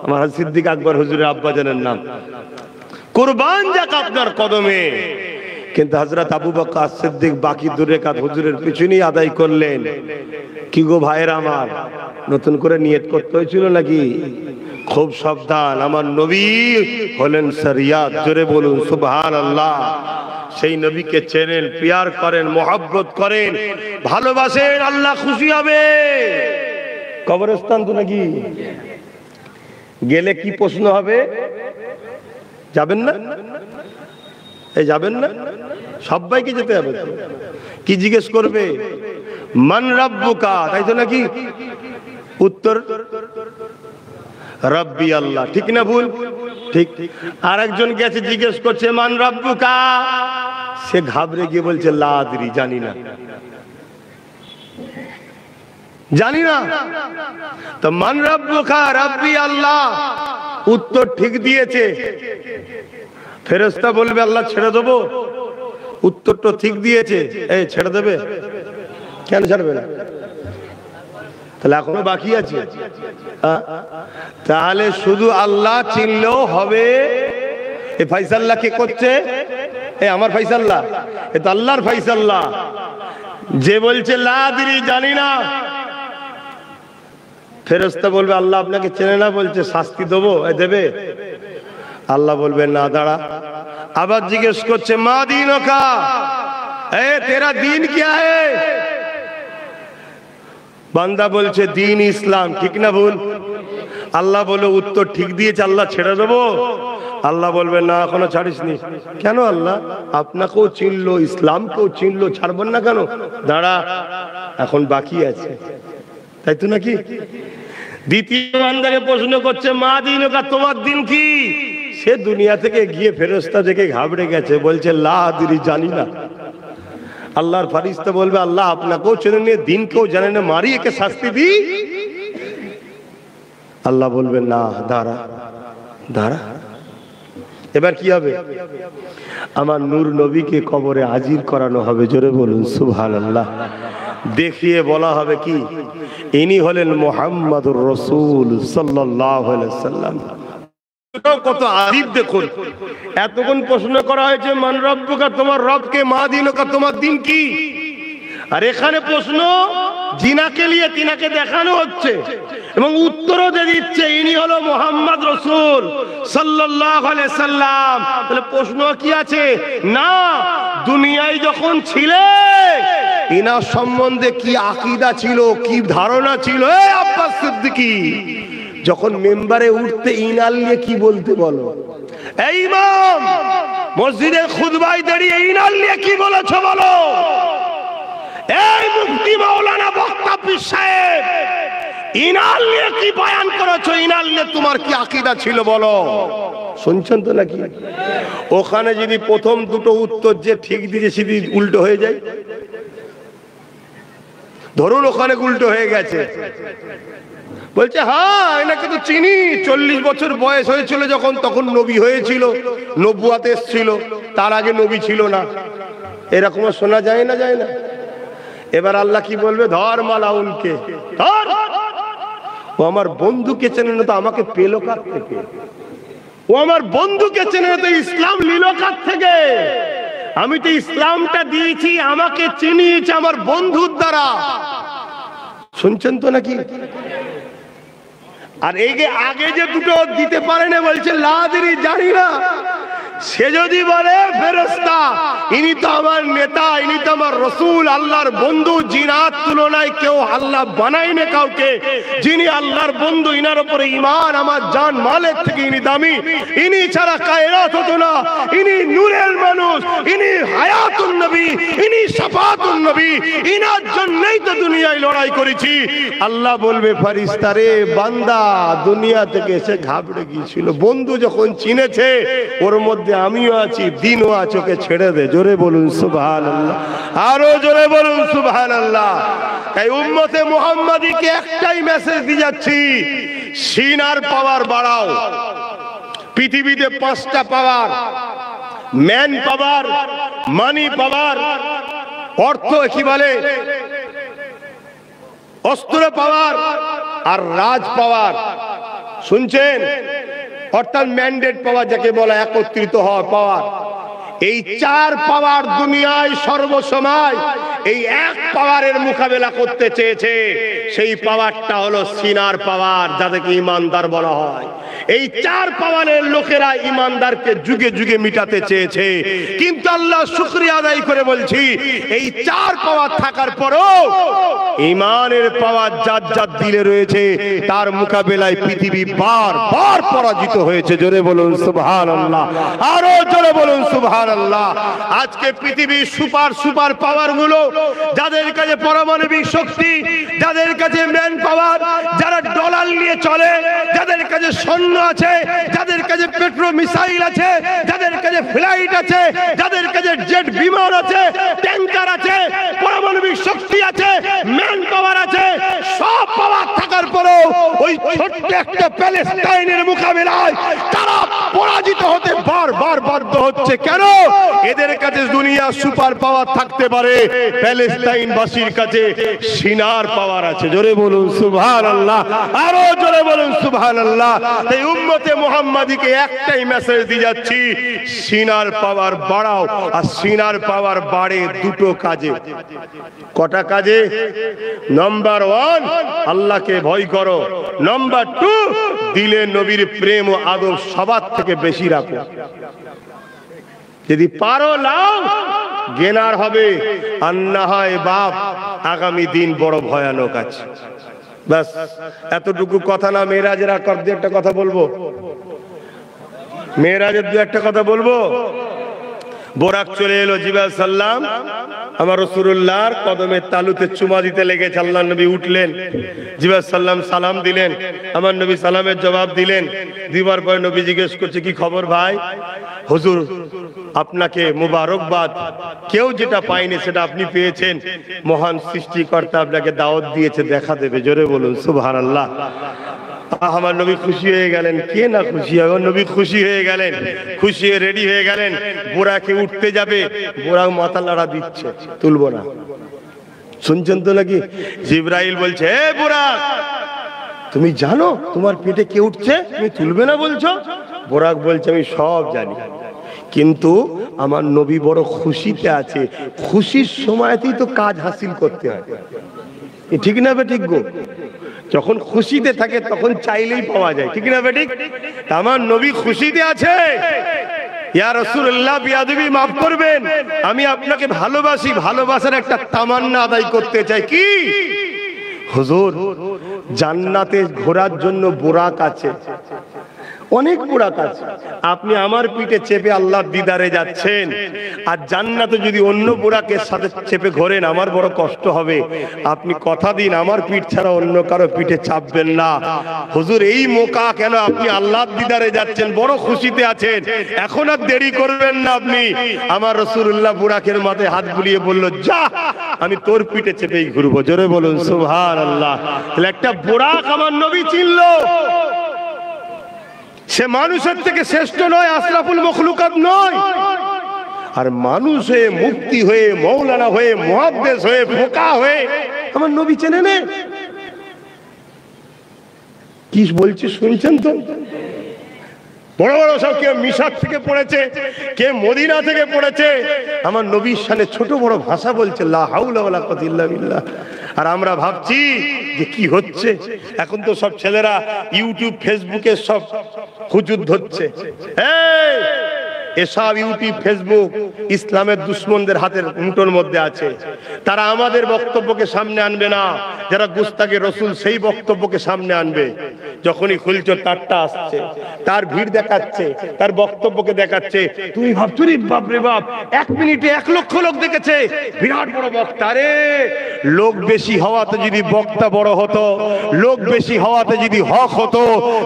আমার সিদ্দিক আকবর হুজুরের আব্বা জানের নাম। কুরবান যাক আপনার কদমে। কিন্তু হযরত আবু বকর সিদ্দিক বাকি 2 রাকাত হুজুরের পিছনেই আদায় করলেন। কি গো ভাইরা আমার, নতুন করে নিয়ত করতে হয়েছিল নাকি? খুব সাবধান, আমার নবী হলেন শরিয়াত। জোরে বলুন সুবহানাল্লাহ। সেই নবীকে চেনেন, প্যার করেন, মহব্বত করেন, ভালোবাসেন, আল্লাহ খুশি হবে। কবরস্থান তো নাকি গেলে কি প্রশ্ন হবে? যাবেন না? এই যাবেন না? সবাইকে যেতে হবে। কি জিজ্ঞেস করবে? মান রাব্বুকা, তাই তো নাকি? উত্তর রব্বি আল্লাহ। ঠিক না ভুল? ঠিক। আর একজন গেছে জিজ্ঞেস করছে মান রাব্বুকা, সে ঘাবড়ে গিয়ে বলছে লা আদরি, জানি না, জানি না। তো মান রাব্বুকা, রব্বি আল্লাহ, উত্তর ঠিক দিয়েছে। ফেরেশতা বলবে আল্লাহ ছেড়ে দেবো? উত্তর তো ঠিক দিয়েছে, এই ছেড়ে দেবে? কেন ছাড়বে না? তাহলে এখনো বাকি আছে। তাহলে শুধু আল্লাহ চিনলেও হবে? এ ফাইসাল্লা কে করছে? এ আমার ফাইসাল্লা? এ তো আল্লাহর ফাইসাল্লা। যে বলছে লা আদরি, জানি না, ফেরেশতা বলবে আল্লাহ আপনাকে চেনে না, বলছে শাস্তি দেবো, দেবে? আল্লাহ বলবে না, দাঁড়া। আবার জিজ্ঞেস করছে মা দীনুকা, এ তেরা দিন क्या है? বান্দা বলছে দিন ইসলাম। ঠিক না ভুল? আল্লাহ বলে উত্তর ঠিক দিয়েছে, আল্লাহ ছেড়ে দেবো? আল্লাহ বলবে না, এখনো ছাড়িসনি। কেন? আল্লাহ আপনাকেও চিনলো, ইসলামকেও চিনলো, ছাড়বেন না কেন? দাঁড়া, এখন বাকি আছে, তাই তো নাকি? দ্বিতীয় বান্দাকে প্রশ্ন করছে মা দীনুকা, তোমার দিন কি? সে দুনিয়া থেকে গিয়ে ফেরেশতা দেখে ঘাবড়ে গেছে, বলছে লা আদরি, জানি না। আল্লাহর ফেরেশতা বলবে আল্লাহ আপনাকেও চেনে না, দিনকেও জানে না, মারি একে শাস্তি দি। আল্লাহ বলবে না, দাঁড়া দাঁড়া। এবার কি হবে? আমার নূর নবীকে কবরে হাজির করানো হবে। জোরে বলুন সুবহানাল্লাহ। দেখিয়ে বলা হবে কি? ইনি হলেন মুহাম্মাদুর রাসূল সাল্লাল্লাহু আলাইহি ওয়াসাল্লাম। কত আদিব দেখুন। এতক্ষণ প্রশ্ন করা হয়েছে মান রাব্বুকা, তোমার রবকে, মা দীনুকা, তোমার দিন কি? আর এখানে প্রশ্ন জিনাকে নিয়ে তিনাকে দেখানো হচ্ছে এবং উত্তরও দিয়ে দিচ্ছে ইনি হলো মুহাম্মদ রাসূল সাল্লাল্লাহু আলাইহি সাল্লাম। তাহলে প্রশ্ন কি আছে? না, দুনিয়ায় যখন ছিলে ইনার সম্বন্ধে কি আকীদা ছিল, কি ধারণা ছিল? এই আব্বাস সিদ্দিকী যখন মেম্বারে উঠতে ইনাল নিয়ে কি বলতে বলো? এই ইমাম মসজিদে খুতবায় দাঁড়িয়ে ইনাল নিয়ে কি বলেছো বলো? এই মুফতি মাওলানা বক্তা পীর সাহেব ইনাল নিয়ে কি বয়ান করেছো? ইনাল নিয়ে তোমার কি আকীদা ছিল বলো? শুনছেন তো নাকি? ওখানে যদি প্রথম দুটো উত্তর যে ঠিক দিয়েছে সেটি উল্টো হয়ে যায়, ধরুন ওখানে উল্টো হয়ে গেছে, বলছে হ্যাঁ এনাকে তো চিনি, 40 বছর বয়স হয়েছিল যখন, তখন নবী হয়েছিল, নবুয়াত এসেছিল, তার আগে নবী ছিল না। এরকম শোনা যায় না? যায় না? এবার আল্লাহ কি বলবে? ধর মালাউনকে, ধর। ও আমার বন্ধুকে চেনে না তো আমাকে পেলো কার থেকে? ও আমার বন্ধুকে চেনে না তো ইসলাম নিল কার থেকে? আমি তো ইসলামটা দিয়েছি, আমাকে চিনিয়েছে আমার বন্ধুর দ্বারা। শুনছেন তো নাকি? আর এই যে আগে যে দুটো দিতে পারে না, বলছে লা আদরি, জানি না, সে যদি বলে ফেরেশতা ইনি তো আমার নেতা, ইনি তো আমার রাসূল, আল্লাহর বন্ধু, জিনাত তুলনায় কেউ আল্লাহ বানায় না কাউকে, যিনি আল্লাহর বন্ধু ইনার উপরে ঈমান আমার জান মালের থেকে ইনি দামি, ইনি ছাড়া কায়নাত হতো না, ইনি নূরের মানুষ, ইনি হায়াতুন নবী, ইনি শাফাতুন নবী, ইনার জন্যই তো দুনিয়ায় লড়াই করেছি। আল্লাহ বলবে ফেরেশতা রে বান্দা দুনিয়া থেকে এসে ঘাবড়ে গিয়েছিল, বন্ধু যখন চিনেছে ওর মধ্যে আমিও আছি, দিনও আছে, ওকে ছেড়ে দে। জোরে বলুন সুবহানাল্লাহ, আরো জোরে বলুন সুবহানাল্লাহ। এই উম্মতে মুহাম্মাদীকে একটাই মেসেজ দিয়ে যাচ্ছি, সিনার পাওয়ার বাড়াও। পৃথিবীতে 5টা পাওয়ার, ম্যান পাওয়ার, মানি পাওয়ার, অর্থ কি বলে, অস্ত্র পাওয়ার আর রাজ পাওয়ার। শুনছেন? অর্থাৎ ম্যান্ডেট পাওয়ার, যাকে বলা একত্রিত হওয়া পাওয়ার। এই চার পাওয়ার দুনিয়ায় সর্বসময় এই এক পাওয়ারের মোকাবেলা করতে চেয়েছে। সেই পাওয়ারটা হলো সিনার পাওয়ার, যাদেরকে ইমানদার বলা হয়। এই চার পাওয়ারের লোকেরা ইমানদারকে যুগে যুগে মিটাতে চেয়েছে, কিন্তু আল্লাহ শুকরিয়া আদায় করে বলছি, এই চার পাওয়ার থাকার পরও ইমানের পাওয়ার যার যার দিলে রয়েছে, তার মোকাবেলায় পৃথিবী বারবার পরাজিত হয়েছে। জোরে বলুন সুবহানাল্লাহ, আরো জোরে বলুন সুবহানাল্লাহ। আজকে পৃথিবীর সুপার পাওয়ার গুলো, যাদের কাছে পারমাণবিক শক্তি, যাদের কাছে ম্যান পাওয়ার, যারা ডলার নিয়ে চলে, যাদের কাছে সৈন্য আছে, যাদের কাছে পেট্রো মিসাইল আছে, যাদের কাছে ফ্লাইট আছে, যাদের কাছে জেট বিমান আছে, ট্যাঙ্কার আছে, পারমাণবিক শক্তি আছে, ম্যান পাওয়ার আছে, সব পাওয়ার থাকার পরেও ওই ছোট্ট একটা প্যালেস্টাইনের মোকাবিলায় তারা পরাজিত হতে বারবার বাধ্য হচ্ছে। কেন? এদের কাছে দুনিয়া সুপার পাওয়ার থাকতে পারে, প্যালেস্টাইনবাসীর কাছে সিনার পাওয়ার আছে। জোরে বলুন সুবহানাল্লাহ, আরো জোরে বলুন সুবহানাল্লাহ। এই উম্মতে মুহাম্মাদিকে একটাই মেসেজ দিয়ে যাচ্ছি, সিনার পাওয়ার বাড়াও। আর সিনার পাওয়ার বাড়ে দুটো কাজে। কটা কাজে? নাম্বার 1, আল্লাহকে ভয় করো। নাম্বার 2, দিলে নবীর প্রেম ও আদব সবার থেকে বেশি রাখো। যদি পারো লাও, গেনার হবে। আর না হয় বাপ, আগামী দিন বড় ভয়ানক আছে। বাস এতটুকু কথা না। মেরাজের একটা কথা বলবো, মেরাজের দু একটা কথা বলবো। বোরাক চলে এলো, জিব্রাইল সাল্লাম আমার রাসূলুল্লাহর কদমের তালুতে চুমা দিতে লেগেছে। আল্লাহ নবী উঠলেন, জিব্রাইল সাল্লাম সালাম দিলেন, আমার নবী সালামের জবাব দিলেন। দিবার পরে নবী জিজ্ঞেস করছে, কি খবর ভাই? হুজুর আপনাকে মুবারকবাদ, কেউ যেটা পায়নি সেটা আপনি পেয়েছেন। মহান সৃষ্টিকর্তা আপনাকে দাওয়াত দিয়েছে, দেখা দেবে। জোরে বলুন সুবহানাল্লাহ। আমার নবী খুশি হয়ে গেলেন। কে না খুশি হবে? নবী খুশি হয়ে গেলেন, খুশি হয়ে রেডি হয়ে গেলেন। বোরাকে উঠতে যাবে, বোরাক মাথা লাড়া দিচ্ছে, তুলবো না। শুনছেন তো নাকি? জিবরাইল বলছে, এ বোরাক, তুমি জানো তোমার পেটে কে উঠছে, তুমি তুলবে না বলছো? বোরাক বলছে, আমি সব জানি, কিন্তু আমার নবী বড় খুশিতে আছে। খুশির সময়তেই তো কাজ হাসিল করতে হয়, ঠিক না বেঠিক গো? যখন খুশিতে থাকে তখন চাইলেই পাওয়া যায়, ঠিক না বেঠিক? আমার নবী খুশিতে আছে। ইয়া রাসূলুল্লাহ, বিয়াদবি মাফ করবেন, আমি আপনাকে ভালোবাসি। ভালোবাসার একটা তামান্না আদায় করতে চাই। কি? হুজুর, জান্নাতে ঘোরার জন্য বোরাক আছে, অনেক বোরাক আছে। আপনি আমার পিঠে চেপে আল্লাহর দিদারে যাচ্ছেন, আর জান্নাতে যদি অন্য বোরাকের সাথে চেপে ঘোরেন, আমার বড় কষ্ট হবে। আপনি কথা দিন আমার পিঠ ছাড়া অন্য কারো পিঠে চাপবেন না। হুজুর, এই মোকা কেন? আপনি আল্লাহর দিদারে যাচ্ছেন, বড় খুশিতে আছেন, এখন আর দেরি করবেন না আপনি। আমার রাসূলুল্লাহ বোরাকের মাথায় হাত বুলিয়ে বলল, যা, আমি তোর পিঠে চেপেই ঘুরবো। জোরে বলুন সুবহানাল্লাহ। তাহলে একটা বোরাক আমার নবী চিনলো। সে মানুষের থেকে শ্রেষ্ঠ নয়, আশরাফুল মখলুকাত নয়। আর মানুষ হয়ে, মুফতি হয়ে, মৌলানা হয়ে, মুহাদ্দিস হয়ে, ফোকা হয়ে আমার নবী চেনে না। কি বলছি শুনছেন তো? বড় বড় সব, কে মিশর থেকে পড়েছে, কে মদিনা থেকে পড়েছে, আমার নবীর শানে ছোট বড় ভাষা বলছে, লা হাওলা ওয়ালা কুওয়াতা ইল্লা বিল্লাহ। আর আমরা ভাবছি যে কি হচ্ছে। এখন তো সব ছেলেরা ইউটিউব, ফেসবুকে সব হুজুর ধরছে। এসব ইউটিউব, ফেসবুক ইসলামের দুশ্মনদের হাতের মুঠোর মধ্যে আছে। তারা আমাদের বক্তব্যকে সামনে আনবে না, যারা গুস্তাখে রসুল সেই বক্তব্যকে সামনে আনবে। যখনই খুলছো তারটা আসছে, তার ভিড় দেখাচ্ছে, তার বক্তব্যকে দেখাচ্ছে। তুমি ভাবছো রে বাপ রে বাপ, 1 মিনিটে 1 লক্ষ লোক দেখেছে, বিরাট বড় বক্তা। রে লোক বেশি হওয়াতে যদি বক্তা বড় হতো, লোক বেশি হওয়াতে যদি হক হতো,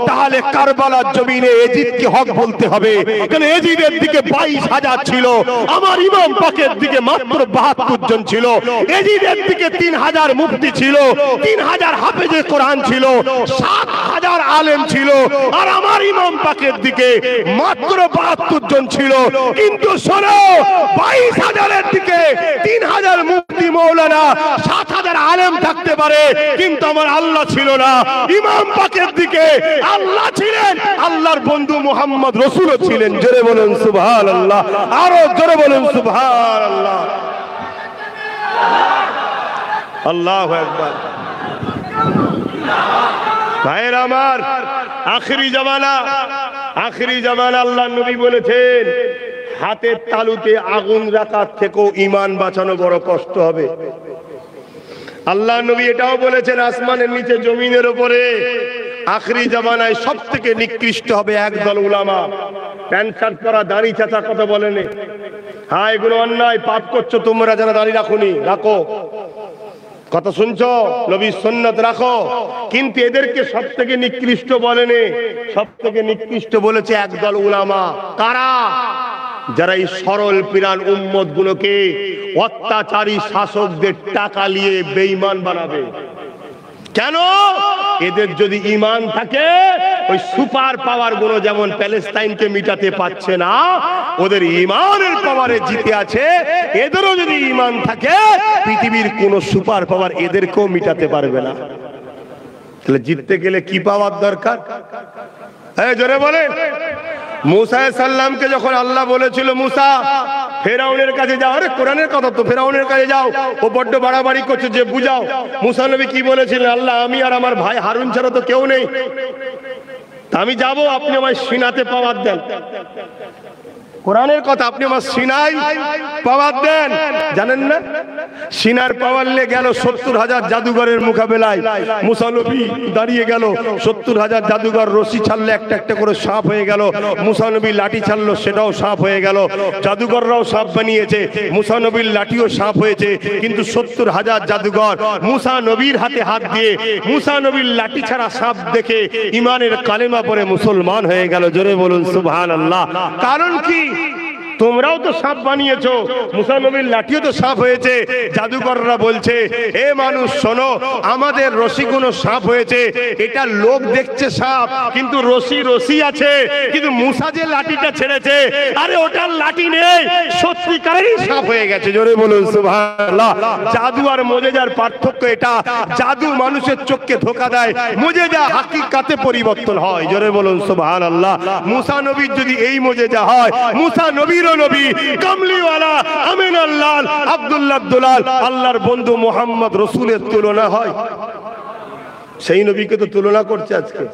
তাহলে কারবালার জমিনে এজিদকে হক বলতে হবে। কারণ এজিদের দিকে 22,000 ছিল, আমার ইমাম পাকের দিকে মাত্র 72 জন ছিল। এজিদের দিকে 3000 মুফতি ছিল, 3000 হাফেজে কোরআন ছিল, 7000 আলেম ছিল। আর আমার ইমাম পাকের দিকে মাত্র 72 জন ছিল। কিন্তু শোনো, 22,000 এর দিকে 3000 মুফতি, মৌলানা, 7000 আলেম থাকতে পারে, কিন্তু আমার আল্লাহ ছিল না। ইমাম পাকের দিকে আল্লাহ ছিলেন, আল্লাহ আল্লাহর বন্ধু মুহাম্মদ রাসূলও ছিলেন। জোরে বলুন সুবহানাল্লাহ, আরো জোরে বলুন সুবহানাল্লাহ। আল্লাহু আকবার। ভাইয়ের আমার, আখিরি জামানা আল্লাহ নবী বলেছেন হাতের তালুতে আগুন রাখার থেকেও ঈমান বাঁচানো বড় কষ্ট হবে। আল্লাহ নবী এটাও বলেছেন আসমানের নিচে জমিনের উপরে আখিরি জামানায় সবথেকে নিকৃষ্ট হবে একদল উলামা। প্যান্ট শার্ট পরা দাড়ি চাচা কথা বলেন, হ্যাঁ এগুলো অন্যায়, পাপ করছো তোমরা যারা দাড়ি রাখুনি, রাখো, কথা শুনছো, নবীর সুন্নাত রাখো, কিন্তু এদেরকে সবথেকে নিকৃষ্ট বলেনি, সবথেকে নিকৃষ্ট বলেছে একদল উলামা। কারা? যারা এই সরল পিরান উম্মত গুলোকে অত্যাচারী শাসকদের টাকা নিয়ে বেঈমান বানাবে। কেন? এদের যদি ঈমান থাকে, ওই সুপার পাওয়ার গুলো যেমন প্যালেস্টাইনকে মিটাতে পারছে না, ওদের ঈমানের পাওয়ারে জিতে আছে, এদেরও যদি ঈমান থাকে পৃথিবীর কোন সুপার পাওয়ার এদেরকেও মিটাতে পারবে না। তাহলে জিততে গেলে কি পাওয়ার দরকার? এই জোরে বলেন। মুসা আলাইহিস সালামকে যখন আল্লাহ বলেছিল মুসা ফেরাউনের কাছে যাও, আরে কোরআনের কথা তো, ফেরাউনের কাছে যাও, ও বড্ড বাড়াবাড়ি করছে, যে বুঝাও। মুসা নবী কি বলেছিলেন? আল্লাহ আমি আর আমার ভাই হারুন ছাড়া তো কেউ নেই, আমি যাব, আপনি আমায় সিনাতে পাওয়ার দেন। কোরআনের কথা, আপনি আমার সিনাই পাওয়ার দেন। জানেন না সিনার পাওয়ার লে গেল 70,000 জাদুঘরের মোকাবেলায়। মুসা নবী দাঁড়িয়ে গেল, 70,000 জাদুঘর রশি ছাড়লে একটা একটা করে সাপ হয়ে গেল। মুসা নবী লাঠি ছাড়লো, সেটাও সাপ হয়ে গেল। জাদুঘররাও সাপ বানিয়েছে, মুসা নবীর লাঠিও সাপ হয়েছে। কিন্তু 70,000 জাদুঘর মুসা নবীর হাতে হাত দিয়ে মুসা নবীর লাঠি ছাড়া সাপ দেখে ইমানের কালেমা পড়ে মুসলমান হয়ে গেল। জোরে বলুন সুবহানাল্লাহ। কারণ কি? তোমরাও তো সাপ বানিয়েছো, মুসা নবীর লাঠিও তো সাপ হয়েছে। জাদুকররা বলছে, এ মানুষ শোনো, আমাদের রশিগুলো সাপ হয়েছে, এটা লোক দেখছে সাপ, কিন্তু রশি আছে, কিন্তু মুসা যে লাঠিটা ছেড়েছে, আরে ওটার লাঠি নেই, সত্যিকারেরই সাপ হয়ে গেছে। জোরে বলুন সুবহানাল্লাহ। জাদু আর মুজিজার পার্থক্য এটা, জাদু মানুষের চোখকে ধোঁকা দেয়, মুজিজা হাকিকাতে পরিবর্তন হয়। জোরে বলুন সুবহানাল্লাহ। মুসা নবীর যদি এই মুজিজা হয়, মুসা নবীর নবী কামলিওয়ালা আমিনাল্লাহ আব্দুল্লাহ দুলাল আল্লাহর বন্ধু মুহাম্মদ রাসূলের তুলনা হয়? সেই নবীকে তো তুলনা করছে আজকে।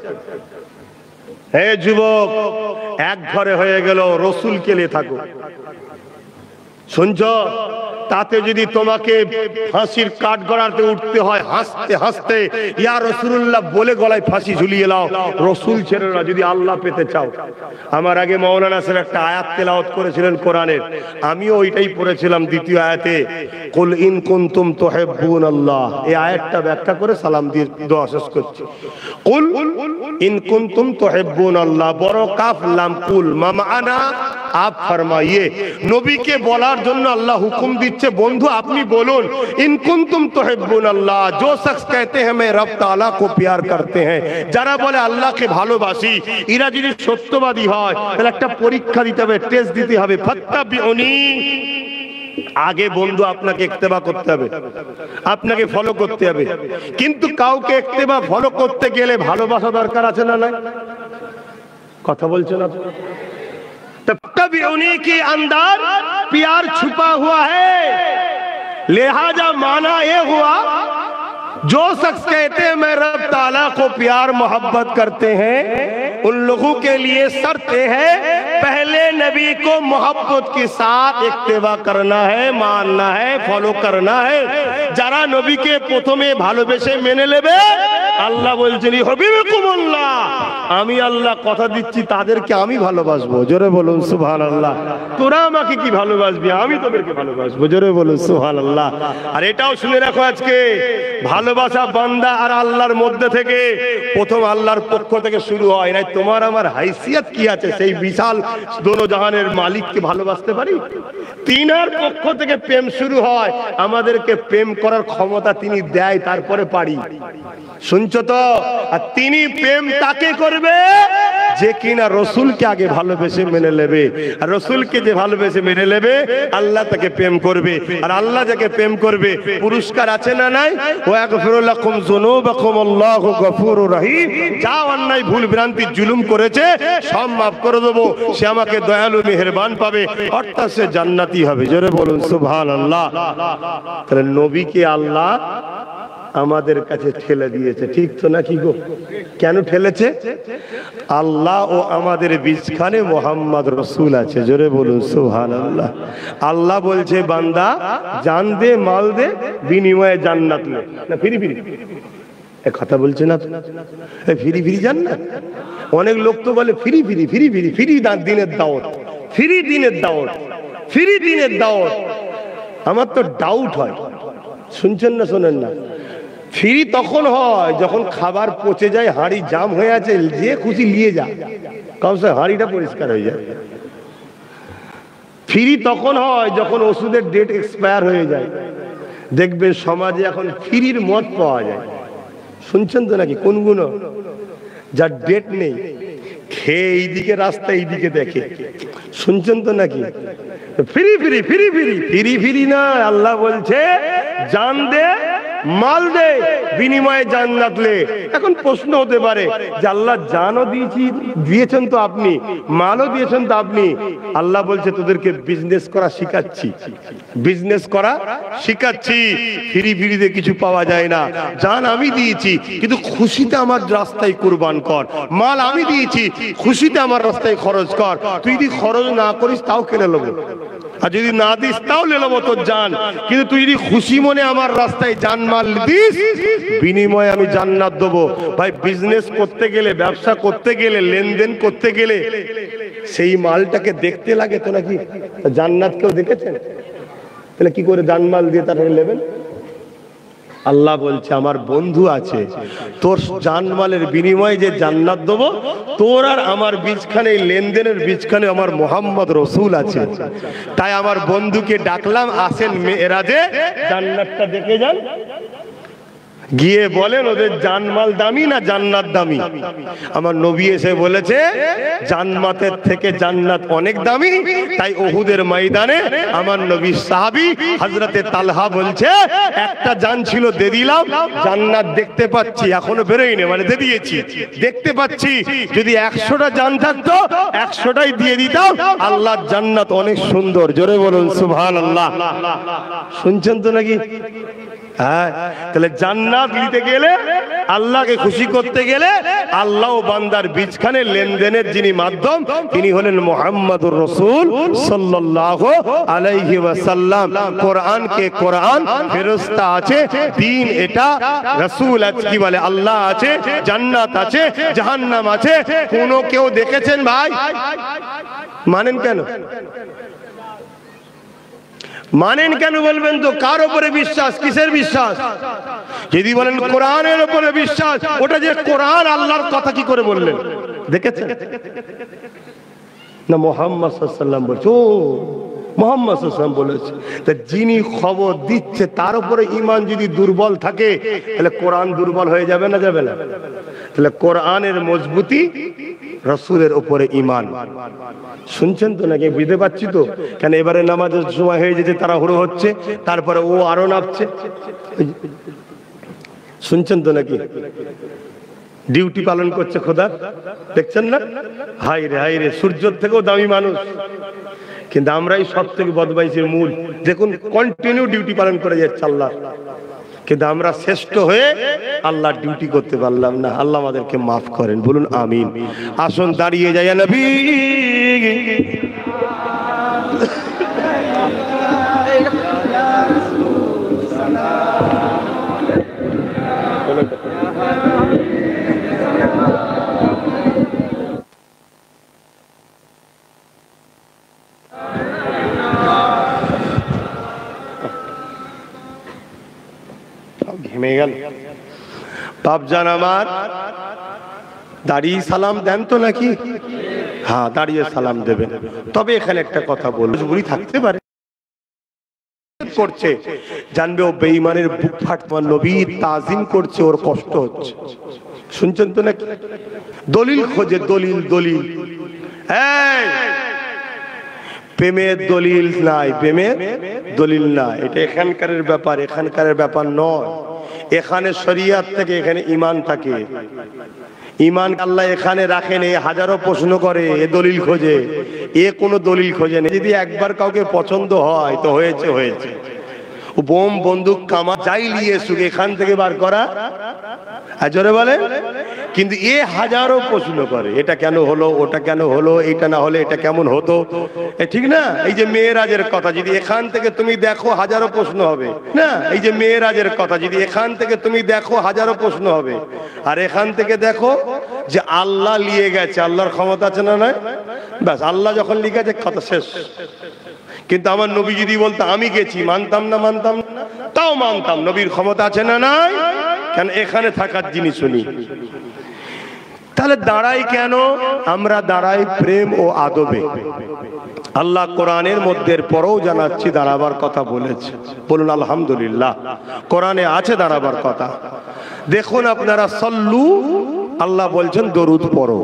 হে যুবক, এক ঘরে হয়ে গেল, রাসূলকে নিয়ে থাকো। শুনছো? তাতে যদি তোমাকে ফাঁসির কাঠ গড়াতে উঠতে হয় হাসতে হাসতে ইয়া রাসূলুল্লাহ বলে গলায় ফাঁসি ঝুলিয়ে নাও, রাসূল ছেড়ে না যদি আল্লাহ পেতে চাও। আমার আগে মাওলানা সাহেব একটা আয়াত তেলাওয়াত করেছিলেন কোরআনের, আমিও ওইটাই পড়েছিলাম দ্বিতীয় আয়াতে, কুল ইন কুনতুম তুহিব্বুনাল্লাহ। এই আয়াতটা ব্যাখ্যা করে সালাম দিয়ে দোয়া শেষ করছি। কুল ইন কুনতুম তুহিব্বুনাল্লাহ, বড় কাফ লাম কুল, মামানা আপ ফরমাইয়ে। নবীকে বলার জন্য আল্লাহ হুকুম দিচ্ছে, বন্ধু আপনি বলুন, ইন কুনতুম তুহিব্বুনাল্লাহ, जो शख्स कहते हैं मैं रब ताला को प्यार करते हैं, যারা বলে আল্লাহকে ভালোবাসি, এরা যদি সত্যবাদী হয় তাহলে একটা পরীক্ষা দিতে হবে, টেস্ট দিতে হবে। ফাত্তাবিউনি, আগে বন্ধু আপনাকে ইত্তেবা করতে হবে, আপনাকে ফলো করতে হবে। কিন্তু কাউকে ইত্তেবা ফলো করতে গেলে ভালোবাসা দরকার আছে না নাই? কথা বলছেন আপনি? तब्ताबिउनी के अंदर प्यार छुपा हुआ है, लिहाजा माना ये हुआ, जो शख्स कहते हैं मैं रब ताला को प्यार मोहब्बत करते हैं, उन लोगों के लिए शर्त है पहले नबी को मोहब्बत के साथ इत्तेबा करना है, मानना है, फॉलो करना है। যারা নবীকে প্রথমে ভালোবেসে মেনে নেবে, আল্লাহ বলছেন ইউহিব্বুকুমুল্লাহ, আমি আল্লাহ কথা দিচ্ছি তাদেরকে আমি ভালোবাসবো। জোরে বলুন সুবহানাল্লাহ। তোরা আমাকে কি ভালোবাসবি, আমি তোদেরকে ভালোবাসবো। জোরে বলুন সুবহানাল্লাহ। আর এটাও শুনে রাখো, আজকে ভালোবাসা বান্দা আর আল্লাহর মধ্যে থেকে প্রথম আল্লাহর পক্ষ থেকে শুরু হয়, না তোমার আমার হাইসিয়ত কি আছে সেই বিশাল দোনো জাহানের মালিককে ভালোবাসতে পারি? তিনার পক্ষ থেকে প্রেম শুরু হয়, আমাদেরকে প্রেম করার ক্ষমতা তিনি দেয়, তারপরে পারি। শুনছেন? শুনছো তো? আর তিনি প্রেম তাকে করবে যে কিনা রসুলকে আগে ভালোবেসে মেনে নেবে, আর রসুলকে যে ভালোবেসে মেনে নেবে আল্লাহ তাকে প্রেম করবে, আর আল্লাহ যাকে প্রেম করবে পুরস্কার আছে না নাই? ওয়াগফিরু লাকুম যুনুবাকুম আল্লাহু গফুরুর রহিম। যা অন্যায় ভুল ভ্রান্তি জুলুম করেছে সব মাফ করে দেবো, সে আমাকে দয়ালু মেহেরবান পাবে, অর্থাৎ সে জান্নাতি হবে। জোরে বলুন সুবহানাল্লাহ। তাহলে নবীকে আল্লাহ আমাদের কাছে ঠেলে দিয়েছে, ঠিক তো নাকি গো? কেন ঠেলেছে? আল্লাহ ও আমাদের বীজখানে মোহাম্মদ রসুল আছে। জোরে বলুন সুবহানাল্লাহ। আল্লাহ বলছে বান্দা জান দে মাল দে বিনিময়ে জান্নাত লে। না ফিরি ফিরি কথা বলছে না তো, ফিরি ফিরি জান্নাত। অনেক লোক তো বলে ফিরি ফিরি ফিরি ফিরি ফিরি দিনের দাওয়াত, ফিরি দিনের দাওয়াত, ফিরি দিনের দাওয়াত। আমার তো ডাউট হয়, শুনছেন না শোনেন না? ফ্রি তখন হয় যখন খাবার পচে যায়, হাঁড়ি জাম হয়ে আছে, যে খুশি নিয়ে যা, কমসে হাঁড়িটা পরিষ্কার হয়ে যায়। ফ্রি তখন হয় যখন ওষুধের ডেট এক্সপায়ার হয়ে যায়। দেখবে সমাজে এখন ফ্রির মদ পাওয়া যায়, শুনছেন তো নাকি? কোনগুলো? যার ডেট নেই, খেয়ে এইদিকে রাস্তা এইদিকে দেখে, শুনছেন তো নাকি? Free free free free free free না, আল্লাহ বলছে জান দে মাল দে বিনিময়ে জান্নাত লে। এখন প্রশ্ন হতে পারে যে আল্লাহ জানও দিয়েছেন তো আপনি, মালও দিয়েছেন তো আপনি। আল্লাহ বলছে তোদেরকে বিজনেস করা শিখাচ্ছি, বিজনেস করা শিখাচ্ছি। ফ্রি ফ্রিতে কিছু পাওয়া যায় না। জান আমি দিয়েছি, কিন্তু খুশিতে আমার রাস্তায় কুরবান কর। মাল আমি দিয়েছি, খুশিতে আমার রাস্তায় খরচ কর। তুই যদি খরচ না করিস তাও কিনে নেবো, আর যদি না দিস তাও নিয়ে নেবো তোর জান। কিন্তু তুই যদি খুশি মনে আমার রাস্তায় জান মাল দিস, বিনিময়ে আমি জান্নাত দেবো। ভাই বিজনেস করতে গেলে, ব্যবসা করতে গেলে, লেনদেন করতে গেলে সেই মালটাকে দেখতে লাগে তো নাকি? জান্নাত কেউ দেখেছেন? তাহলে কি করে জানমাল দিয়ে তারা নেবেন? আল্লাহ বলছে আমার বন্ধু আছে, তোর জানমালের বিনিময়ে যে জান্নাত দেবো, তোর আর আমার বীজখানে, লেনদেনের বীজখানে আমার মোহাম্মদ রসুল আছে। তাই আমার বন্ধুকে ডাকলাম, আসেন মেরাজে জান্নাতটা দেখে যান। গিয়ে বলেন ওদের জানমাল দামি না জান্নাত দামি? আমার নবী এসে বলেছে জান্নাতের থেকে জান্নাত অনেক দামি। তাই উহুদের ময়দানে আমার নবীর সাহাবী হযরতে তালহা বলছে একটা জান ছিল দিয়ে দিলাম, জান্নাত দেখতে পাচ্ছি, এখনো বেরোয়নি, মানে দিয়ে দিয়েছি, দেখতে পাচ্ছি। যদি 100টা জান থাকতো 100টাই দিয়ে দিতাম। আল্লাহর জান্নাত অনেক সুন্দর। জোরে বলুন সুবহানাল্লাহ। শুনছেন তো নাকি? হ্যাঁ, তাহলে জান্নাত নিতে গেলে, আল্লাহকে খুশি করতে গেলে, আল্লাহ ও বান্দার বীজখানে লেনদেনের যিনি মাধ্যম, তিনি হলেন মুহাম্মদুর রাসূল সাল্লাল্লাহু আলাইহি ওয়াসাল্লাম। কোরআনকে কোরআন, ফেরেশতা আছে, দ্বীন এটা, রাসূল আছে, কি বলে আল্লাহ আছে, জান্নাত আছে, জাহান্নাম আছে। কোন কেউ দেখেছেন ভাই? মানেন কেন? মানেন কেন বলবেন তো? কার উপরে বিশ্বাস? কিসের বিশ্বাস? যদি বলেন কোরআনের উপরে বিশ্বাস, ওটা যে কোরআন আল্লাহর কথা কি করে বললেন? দেখেছেন না? মুহাম্মদ সাল্লাল্লাহু আলাইহি ওয়াসাল্লাম বলছে, ও মুহাম্মদ সাল্লাল্লাহু আলাইহি ওয়াসাল্লাম বলেছে। তা যিনি খবর দিচ্ছে তার উপরে ঈমান যদি দুর্বল থাকে, তাহলে কোরআন দুর্বল হয়ে যাবে না যাবে না? তাহলে কোরআনের মজবুতি, রাসূলের উপরে ঈমান। শুনছেন তো নাকি? বুঝতে পারছি তো? কেন এবারে নামাজের সময় হয়ে যেতে তাড়াহুড়ো হচ্ছে, তারপরে ও আরো নামছে। শুনছেন তো নাকি? ডিউটি পালন করছে খোদা, দেখছেন না? হাই রে হাই রে, সূর্যের থেকেও দামি মানুষ। কিন্তু আমরাই সব থেকে বদমাইশের মূল। দেখুন কন্টিনিউ ডিউটি পালন করে যাচ্ছে আল্লাহ, কিন্তু আমরা শ্রেষ্ঠ হয়ে আল্লাহর ডিউটি করতে পারলাম না। আল্লাহ আমাদেরকে মাফ করেন, বলুন আমিন। আসুন দাঁড়িয়ে যাই নবী। ঘেমে গেল বাপজান আমার। দাঁড়িয়ে সালাম দেন তো নাকি? হ্যাঁ, দাঁড়িয়ে সালাম দেবেন। তবে এখানে একটা কথা বলবো, থাকতে পারে করছে, জানবে ও বেঈমানের বুক ফাটমান নবীর তাজিম করছে, ওর কষ্ট হচ্ছে। শুনছেন তো নাকি? দলিল খোঁজে, দলিল দলিল। প্রেমের দলিল নাই, প্রেমের দলিল নাই, এটা এখানকার ব্যাপার, এখানকার ব্যাপার নয়। এখানে শরিয়ত থেকে, এখানে ঈমান থাকে। ঈমান আল্লাহ এখানে রাখেন, এ হাজারো প্রশ্ন করে, এ দলিল খোঁজে, এ কোনো দলিল খোঁজে না। যদি একবার কাউকে পছন্দ হয় তো হয়েছে হয়েছে। বোম বন্দুক কামা যাই নিয়ে এসুক, এখান থেকে বার করা জোরে বলে। কিন্তু এ হাজারো প্রশ্ন করে, এটা কেন হলো, ওটা কেন হলো, এটা না হলে এটা কেমন হতো, ঠিক না? এই যে মেয়েরাজের কথা যদি এখান থেকে তুমি দেখো, হাজারো প্রশ্ন হবে না? এই যে মেয়েরাজের কথা যদি এখান থেকে তুমি দেখো, হাজারো প্রশ্ন হবে। আর এখান থেকে দেখো যে আল্লাহ নিয়ে গেছে, আল্লাহর ক্ষমতা আছে না নাই? ব্যাস, আল্লাহ যখন লিখেছে কথা শেষ। কিন্তু আমার নবী যদি বলতো আমি গেছি, মানতাম না? মানতাম না, তাও মানতাম। নবীর ক্ষমতা আছে না নাই? কেন এখানে থাকার জিনিস শুনি। তাহলে দাঁড়াই কেন? আমরা দাঁড়াই প্রেম ও আদবে। আল্লাহ কোরআনের মধ্যে পরেও জানাচ্ছি দাঁড়াবার কথা বলেছে। বলুন আলহামদুলিল্লাহ, কোরআনে আছে দাঁড়াবার কথা। দেখুন আপনারা, সল্লু, আল্লাহ বলছেন দরুদ পড়ো।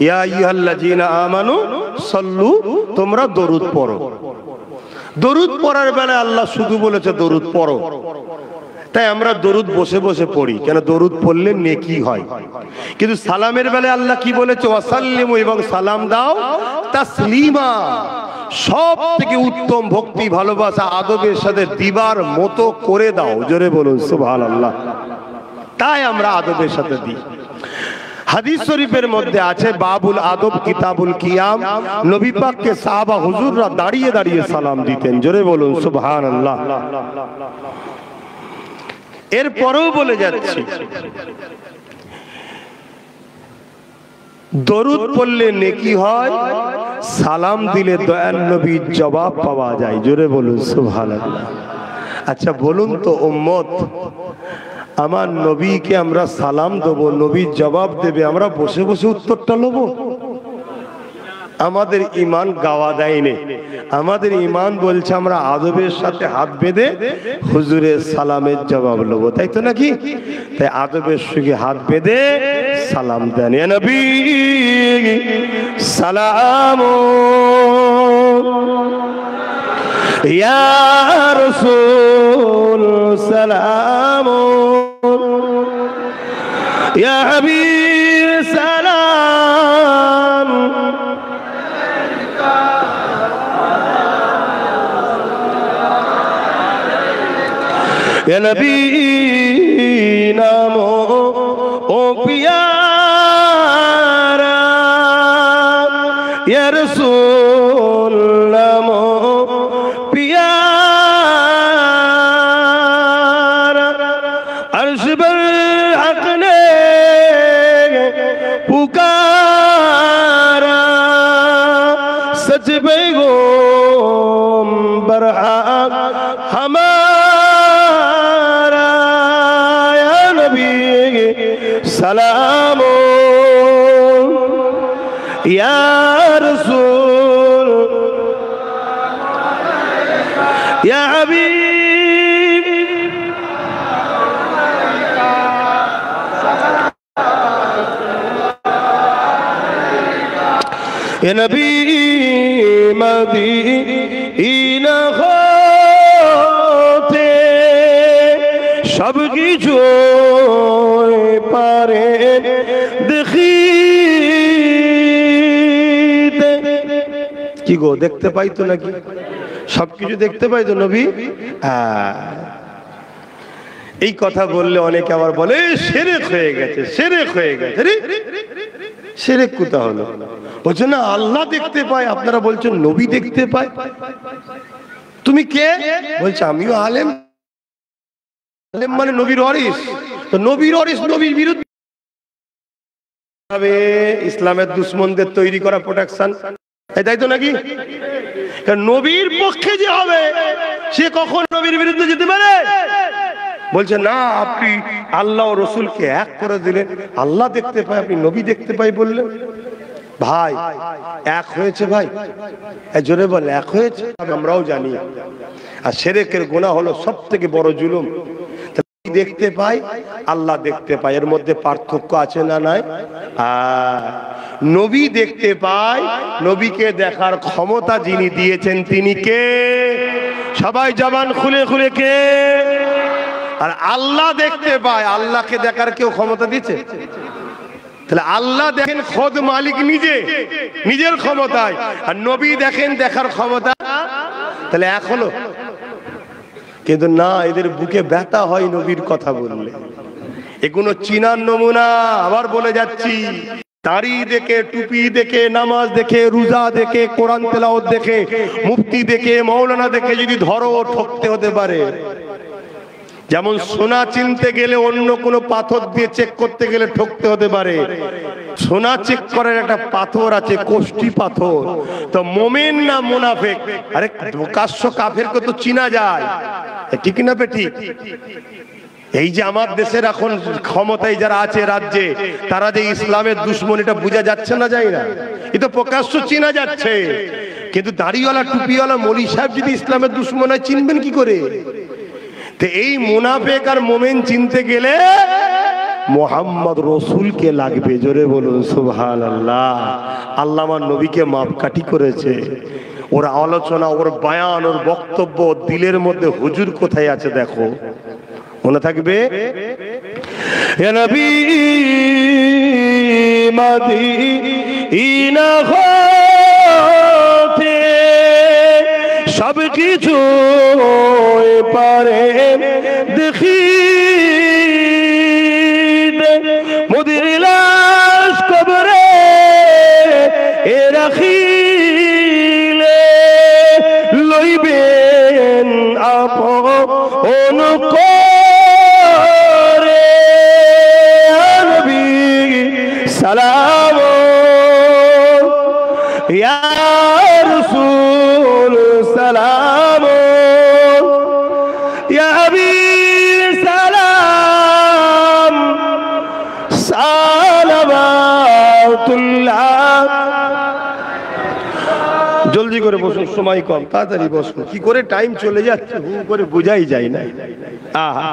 ইয়া আইয়ুহাল্লাযীনা আমানু সল্লু, তোমরা দরুদ পড়ো। দরুদ পড়ার বেলায় আল্লাহ শুধু বলেছে দরুদ পড়ো। তাই আমরা দরুদ বসে বসে পড়ি, কেন দরুদ পড়লে নেকি হয়। কিন্তু সালামের বেলায় আল্লাহ কি বলেছে? ওয়াসাল্লিমু, এবং সালাম দাও তাসলিমা। সব থেকে উত্তম ভক্তি, ভালোবাসা আদবের সাথে দিবার মতো করে দাও। জোরে বলুন সুবহানাল্লাহ। তাই আমরা আদবের সাথে দিই। হাদিস শরীফের মধ্যে আছে বাবুল আদব কিতাবুল কিয়াম, নবী পাককে সাহাবা হুজুররা দাঁড়িয়ে দাঁড়িয়ে সালাম দিতেন। জোরে বলুন সুবহানাল্লাহ। এরপরেও বলে যাচ্ছি, দরুদ পড়লে নেকি হয়, সালাম দিলে দয়াল নবীর জবাব পাওয়া যায়। জোরে বলুন সুবহানাল্লাহ। আচ্ছা বলুন তো উম্মত, আমার নবীকে আমরা সালাম দেবো, নবীর জবাব দেবে, আমরা বসে বসে উত্তরটা নেব? আমাদের ঈমান গাওয়া দেয়নি। আমাদের ঈমান বলছে আমরা আদবের সাথে হাত বেঁধে হুজুরের সালামের জবাব নেব, তাই তো নাকি? তাই আদবের সঙ্গে হাত বেঁধে সালাম দেন। ইয়া নবী সালাম, ইয়া রাসূল সালাম, ইয়া হাবিব সালাম, ইয়া নবী নামো ও পিয়ারা, ইয়া রাসূল নামো পিয়ারা। अर्श पर हक ने पुकारा, सच पैगंबर हमारा, या नबी सलाम, या रसूल, या हबीब, या नबी मदीना होते सब কিছু পারে দেখিতে। কি গো, দেখতে পাই তো নাকি? সবকিছু দেখতে পাই তো নবী? এই কথা বললে অনেকে আবার বলে শিরক হয়ে গেছে, শিরক হয়ে গেছে। শিরক কোথা হলো? বলছে না আল্লাহ দেখতে পায়, আপনারা বলছেন নবী দেখতে পায়। তুমি কে? বলছে আমিও আলেম। আলেম মানে নবীর ওয়ারিস। তো নবীর ওয়ারিস নবীর বিরুদ্ধে ইসলামের দুশমনদের তৈরি করা প্রোটেকশন, তাই তো নাকি? নবীর পক্ষে যে হবে সে কখন নবীর বিরুদ্ধে যেতে পারে? বলছে না, আপনি আল্লাহ ও রসুলকে এক করে দিলেন, আল্লাহ দেখতে পায়, আপনি নবী দেখতে পাই বললেন। ভাই এক হয়েছে, ভাই জোরে বল, এক হয়েছে। আমরাও জানি, আর শিরকের গুনাহ হলো সবথেকে বড় জুলুম। দেখতে পাই, আল্লাহ দেখতে পায়, এর মধ্যে পার্থক্য আছে না নাই? নবী দেখতে পায়, নবীকে দেখার ক্ষমতা যিনি দিয়েছেন তিনি কে? সবাই জবান খুলে খুলে কে? আর আল্লাহ দেখতে পায়, আল্লাহকে দেখার কেউ ক্ষমতা দিয়েছে? তাহলে আল্লাহ দেখেন খোদ মালিক নিজে, নিজের ক্ষমতায়, আর নবী দেখেন দেখার ক্ষমতা। তাহলে এক হলো। কিন্তু না, এদের বুকে ব্যথা হয় নবীর কথা বললে। এগুলো চীনার নমুনা। আবার বলে যাচ্ছি, দাড়ি দেখে, টুপি দেখে, নামাজ দেখে, রোজা দেখে, কোরআন তেলাওয়াত দেখে, মুফতি দেখে, মাওলানা দেখে যদি ধরো, ঠকতে হতে পারে। যেমন সোনা চিনতে গেলে অন্য কোনো পাথর দিয়ে চেক করতে গেলে ঠকতে হতে পারে। সোনা চেক করার একটা পাথর আছে, কোষ্টি পাথর। তো মোমেন না মুনাফিক? আরে প্রকাশ্য কাফেরকে তো চিনা যায়, ঠিক না বেঠিক? এই যে আমার দেশের এখন ক্ষমতায় যারা আছে রাজ্যে, তারা যে ইসলামের দুশ্মন, এটা বোঝা যাচ্ছে না, যায় না? এ তো প্রকাশ্য চিনা যাচ্ছে। কিন্তু দাড়িওয়ালা টুপিওয়ালা মৌলী সাহেব যদি ইসলামের দুশ্মন হয়, চিনবেন কি করে? এই মুনাফিক আর মুমিন চিনতে গেলে মুহাম্মদ রাসূলকে লাগবে। জোরে বলুন সুবহানাল্লাহ। আল্লাহ আমার নবীকে মাপকাঠি করেছে। ওর আলোচনা, ওর বয়ান, ওর বক্তব্য, দিলের মধ্যে হুজুর কোথায় আছে দেখো, মনে থাকবে। ইয়া নবী মদিনা হতে সব কিছু পারে দেখি, মুদির লাশ কবরে এ রাখিলে লইবেন আপন করে। নবী সালাম ইয়া রাসূল সালাম ইয়া হাবিব সালাম সালাওয়াতুল্লাহ। জলদি করে বসুন, সময় কম, তাড়াতাড়ি বসুন। কি করে টাইম চলে যাচ্ছে হু করে বোঝাই যায় না। আহা।